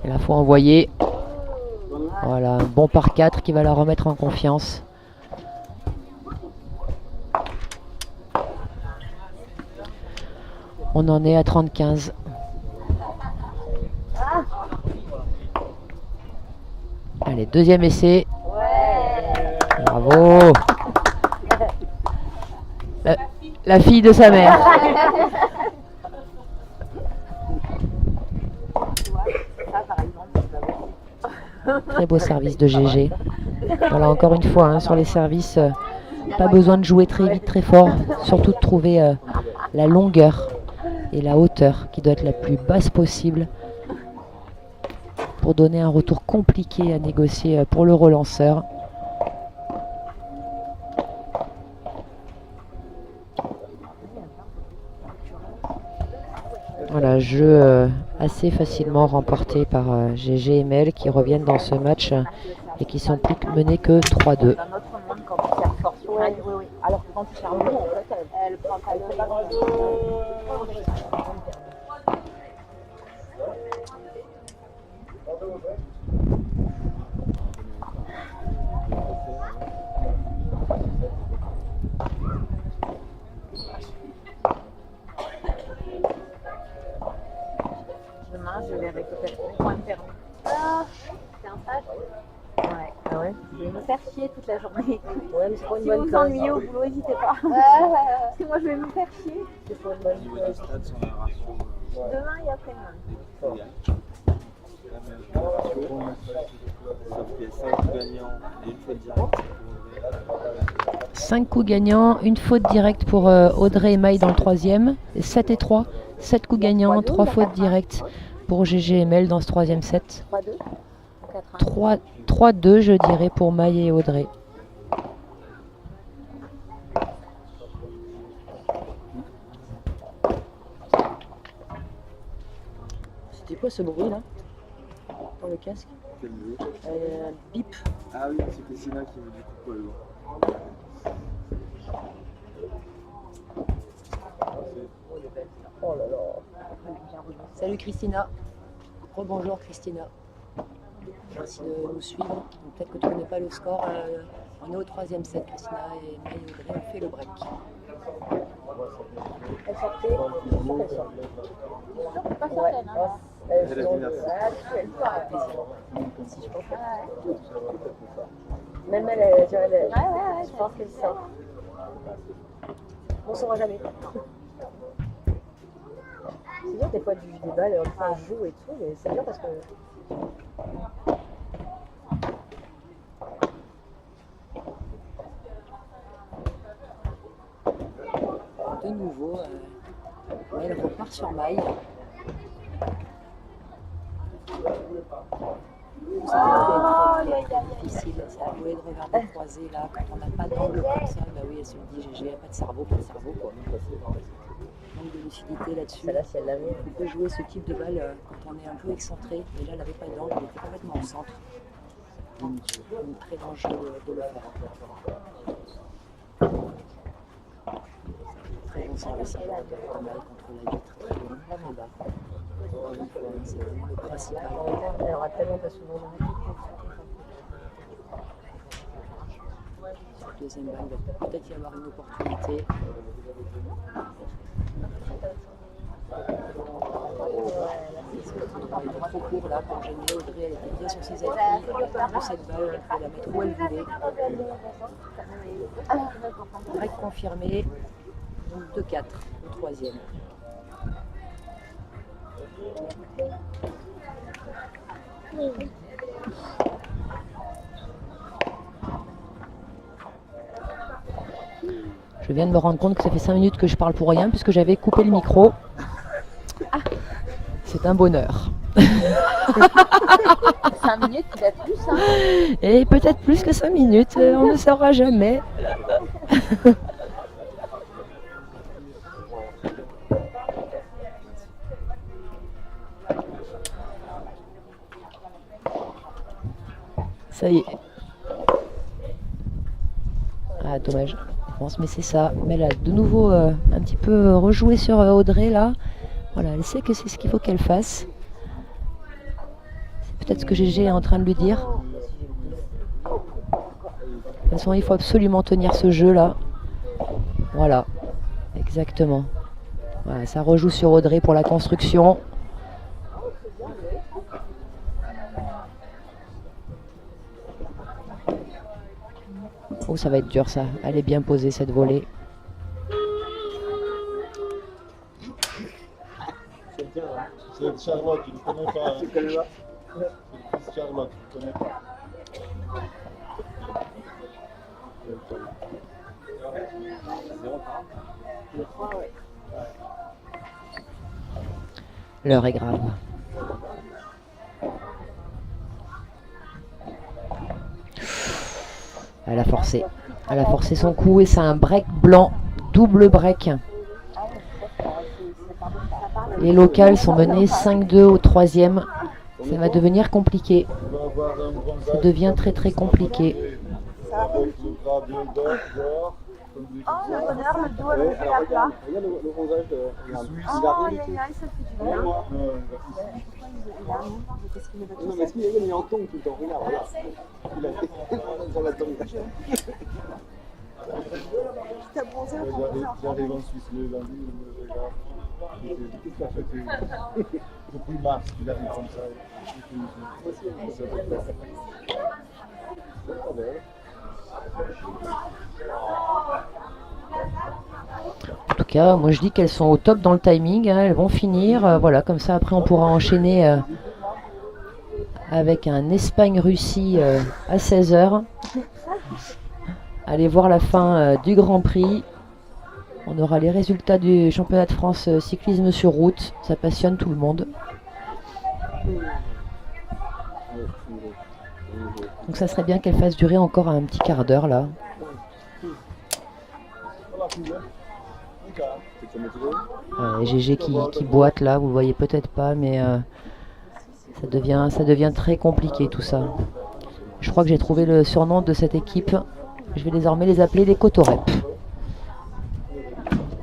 Et là, faut envoyer. Voilà, un bon par 4 qui va la remettre en confiance. On en est à 30-15. Allez, deuxième essai. Bravo. La fille de sa mère. Très beau service de GG. Voilà, encore une fois, hein, sur les services, pas besoin de jouer très vite, très fort. Surtout de trouver la longueur et la hauteur qui doit être la plus basse possible pour donner un retour compliqué à négocier pour le relanceur. Voilà, jeu assez facilement remporté par GG et Mel qui reviennent dans ce match et qui sont plus menés que 3-2. Dans notre monde, quand tu sers fort sur elle, oui. Alors que quand tu sers lourd, en fait, elle prend pas le Demain, je vais récupérer mon point de permis. Ah, c'est un stage. Ouais. Ah ouais? Je vais me faire chier toute la journée. Ouais, mais c'est pas une Si bonne vous vous place. ennuyez au boulot, n'hésitez pas. Parce que moi, je vais me faire chier. C'est pas une Au bonne niveau des place. stats, on a un ratio Demain et après-demain. découvert. Sauf qu'il y a 5 gagnants et une faute directe. 5 coups gagnants, une faute directe pour Audrey et Maï dans le troisième. 7 et 3, 7 coups gagnants, 3 fautes directes pour GG et Mel dans ce troisième set. 3-2 4-1. 3-2 je dirais pour Maï et Audrey. C'était quoi ce bruit là? Dans le casque? Quel jeu? Bip. Ah oui, c'est Christina qui veut du coup pour le lourd. Oh là là. Salut Christina. Rebonjour Christina. Merci de nous suivre. Donc, peut-être que tu ne connais pas le score. On est au troisième set, Christina et Maï et Audrey ont fait le break. Elle sortait. Elle sortait. Pas Ouais. certaine, hein. Elle a dit merci. Si, je pense que- Même elle, je pense qu'elle sort. On ne saura jamais. C'est dur des fois de juger des balles, on joue et tout, mais c'est dur parce que. De nouveau, elle repart sur Maï. C'était très difficile, ça a joué de regarder croisé là, quand on n'a pas d'angle comme ça, bah oui, elle se dit GG, pas de cerveau quoi. Manque de lucidité là-dessus. Celle-là, si elle l'avait, on peut jouer ce type de balle quand on est un peu excentré, mais là elle n'avait pas d'angle, elle était complètement au centre. Donc très dangereux de le faire. Très bon service pas mal contre la vitre, très long, très bas. C'est vraiment le principal. Elle aura tellement pas souvent sur le deuxième balle, il va peut-être y avoir une opportunité. Il était trop court là pour gêner Audrey, elle était bien sur ses appuis. Pour cette balle, elle pouvait la mettre où elle voulait. Break confirmé, donc 2-4 au troisième. Je viens de me rendre compte que ça fait 5 minutes que je parle pour rien puisque j'avais coupé le micro. C'est un bonheur. 5 minutes, peut-être plus, hein. Et peut-être plus que 5 minutes, on ne saura jamais. Ça y est. Ah, dommage. Mais c'est ça. Mais elle a de nouveau un petit peu rejoué sur Audrey là. Voilà, elle sait que c'est ce qu'il faut qu'elle fasse. C'est peut-être ce que GG est en train de lui dire. De toute façon, il faut absolument tenir ce jeu là. Voilà, exactement. Voilà, ça rejoue sur Audrey pour la construction. Oh, ça va être dur ça. Elle est bien posée cette volée. C'est bien, hein. C'est Charlotte, tu ne connais pas. Hein. Tu connais pas. C'est Charlotte, tu ne connais pas. L'heure est grave. Elle a forcé. Elle a forcé son coup et c'est un break blanc. Double break. Les locales sont menées 5-2 au troisième. Ça va devenir compliqué. On va avoir un bronzage. Ça devient très très compliqué. Avec le bras bien d'or, comme des Oh, le bonheur, le dos allongé à plat. Regarde le bronzage, regarde. Suisse. Oh, aïe, aïe, aïe, ça fait du bien. Non, Il a un nom, qu'est-ce qu'il me va Non, mais est-ce qu'il est en tongue tout le temps? Regarde, regarde. Il a sur la tongue. T'as bronzé ou pas bronzé en j'arrive en Suisse le lundi, il me regarde. Qu'est-ce que ça fait depuis mars qu'il arrive comme ça. En tout cas, moi je dis qu'elles sont au top dans le timing. Hein, elles vont finir. Voilà, comme ça après on pourra enchaîner avec un Espagne-Russie à 16h. Allez voir la fin du Grand Prix. On aura les résultats du championnat de France cyclisme sur route. Ça passionne tout le monde. Donc ça serait bien qu'elle fasse durer encore un petit quart d'heure là. GG qui boite là, vous le voyez peut-être pas, mais ça devient très compliqué tout ça. Je crois que j'ai trouvé le surnom de cette équipe. Je vais désormais les appeler les Cotorep.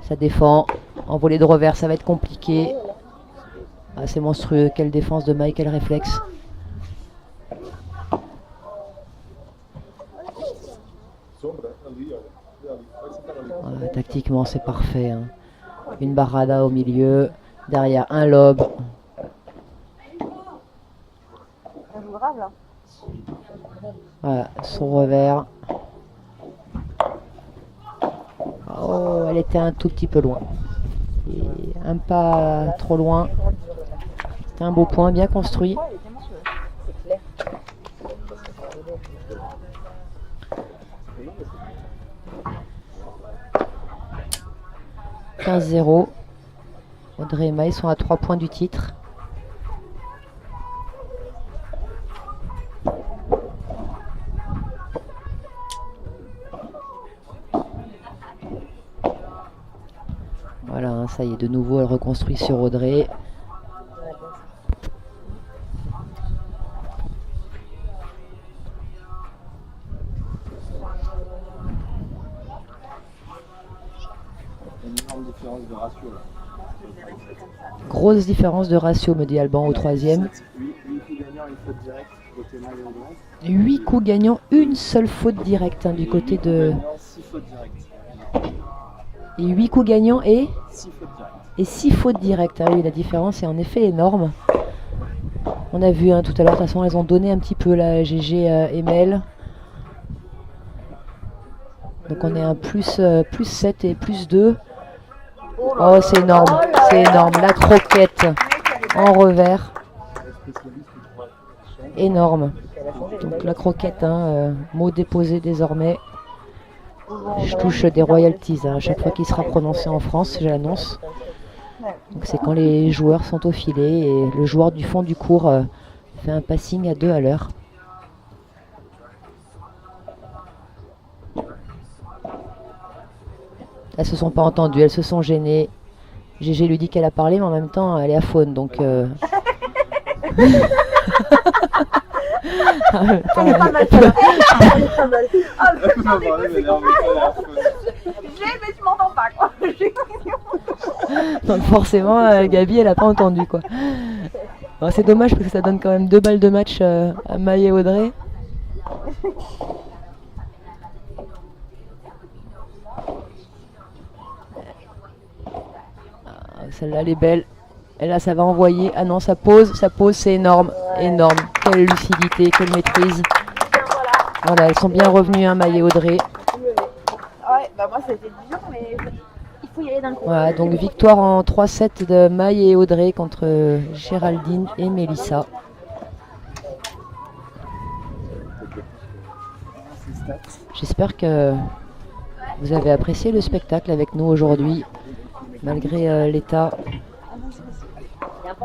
Ça défend. En volée de revers, ça va être compliqué. Ah, c'est monstrueux. Quelle défense de Mike, quel réflexe. Ouais, tactiquement, c'est parfait. Hein. Une barrada au milieu. Derrière, un lob. Elle joue grave là. Voilà, son revers. Oh, elle était un tout petit peu loin. Et un pas trop loin. C'était un beau point, bien construit. C'est clair. 15-0. Audrey et Maï sont à 3 points du titre. Voilà, hein, ça y est, de nouveau, elle reconstruit sur Audrey. Une énorme différence de ratio là. Grosse différence de ratio, me dit Alban au troisième. 8 coups gagnants, une faute directe côté Maï et Audrey. 8 coups gagnants, une seule faute directe hein, du côté de... 6 fautes directes. Et 8 coups gagnants et 6 fautes directes. et 6 fautes directes. Ah oui, la différence est en effet énorme. On a vu hein, tout à l'heure, de toute façon, elles ont donné un petit peu la GG et Mel. Donc on est un plus 7 et plus 2. Oh, c'est énorme, c'est énorme. La croquette en revers. Énorme. Donc la croquette, hein, mot déposé désormais. Je touche des royalties hein, à chaque fois qu'il sera prononcé en France, je l'annonce. Donc c'est quand les joueurs sont au filet et le joueur du fond du court fait un passing à 2 à l'heure. Elles se sont pas entendues, elles se sont gênées. GG lui dit qu'elle a parlé, mais en même temps, elle est à faune, donc... Elle est pas mal, celle-là. Elle est pas mal. Ah, le fait d'en écouter, c'est compliqué. Mais tu m'entends pas, quoi. Donc forcément, Gabi, elle a pas entendu, quoi. Bon, c'est dommage parce que ça donne quand même 2 balles de match à Maï et Audrey. Celle-là, elle est belle. Et là, ça va envoyer. Ah non, ça pose, c'est énorme. Énorme. Quelle lucidité, quelle maîtrise. Voilà, elles sont bien revenues, hein, Maï et Audrey. Ouais, bah moi c'était dur, mais il faut y aller d'un coup. Voilà, donc victoire en 3-7 de Maï et Audrey contre Géraldine et Mélissa. J'espère que vous avez apprécié le spectacle avec nous aujourd'hui, malgré l'état.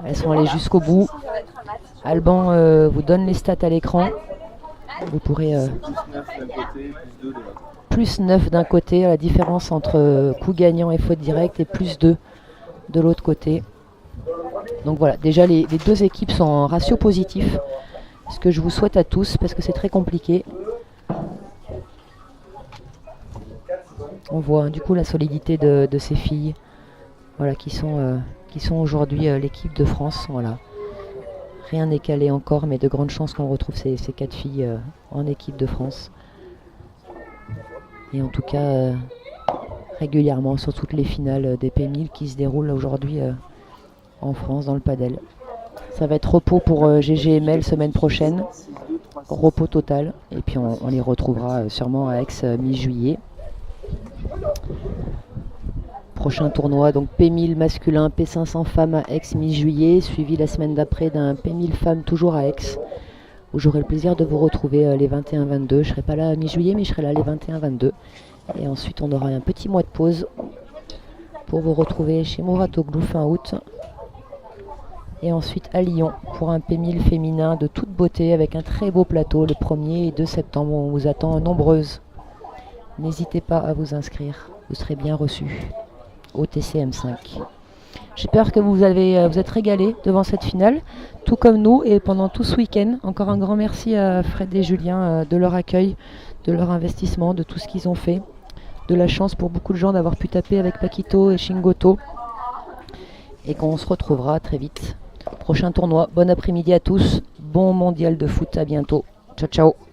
Elles sont allées jusqu'au bout. Alban vous donne les stats à l'écran. Vous pourrez plus 9 d'un côté, la différence entre coup gagnant et faute directe, et plus 2 de l'autre côté. Donc voilà, déjà les deux équipes sont en ratio positif, ce que je vous souhaite à tous parce que c'est très compliqué. On voit du coup la solidité de ces filles, voilà, qui sont aujourd'hui l'équipe de France. Voilà. Rien n'est calé encore, mais de grandes chances qu'on retrouve ces 4 filles en équipe de France. Et en tout cas, régulièrement sur toutes les finales des P1000 qui se déroulent aujourd'hui en France dans le padel. Ça va être repos pour GGML semaine prochaine, repos total. Et puis on les retrouvera sûrement à Aix mi-juillet. Prochain tournoi, donc P1000 masculin, P500 femmes à Aix mi-juillet, suivi la semaine d'après d'un P1000 femmes toujours à Aix, où j'aurai le plaisir de vous retrouver les 21-22. Je ne serai pas là à mi-juillet, mais je serai là les 21-22. Et ensuite, on aura un petit mois de pause pour vous retrouver chez Mouratoglou fin août. Et ensuite à Lyon pour un P1000 féminin de toute beauté avec un très beau plateau le 1er et 2 septembre. On vous attend nombreuses. N'hésitez pas à vous inscrire, vous serez bien reçus au TCM5. J'espère que vous êtes régalés devant cette finale, tout comme nous et pendant tout ce week-end. Encore un grand merci à Fred et Julien de leur accueil, de leur investissement, de tout ce qu'ils ont fait. De la chance pour beaucoup de gens d'avoir pu taper avec Paquito et Shingoto. Et qu'on se retrouvera très vite. Prochain tournoi, bon après-midi à tous, bon mondial de foot, à bientôt. Ciao ciao.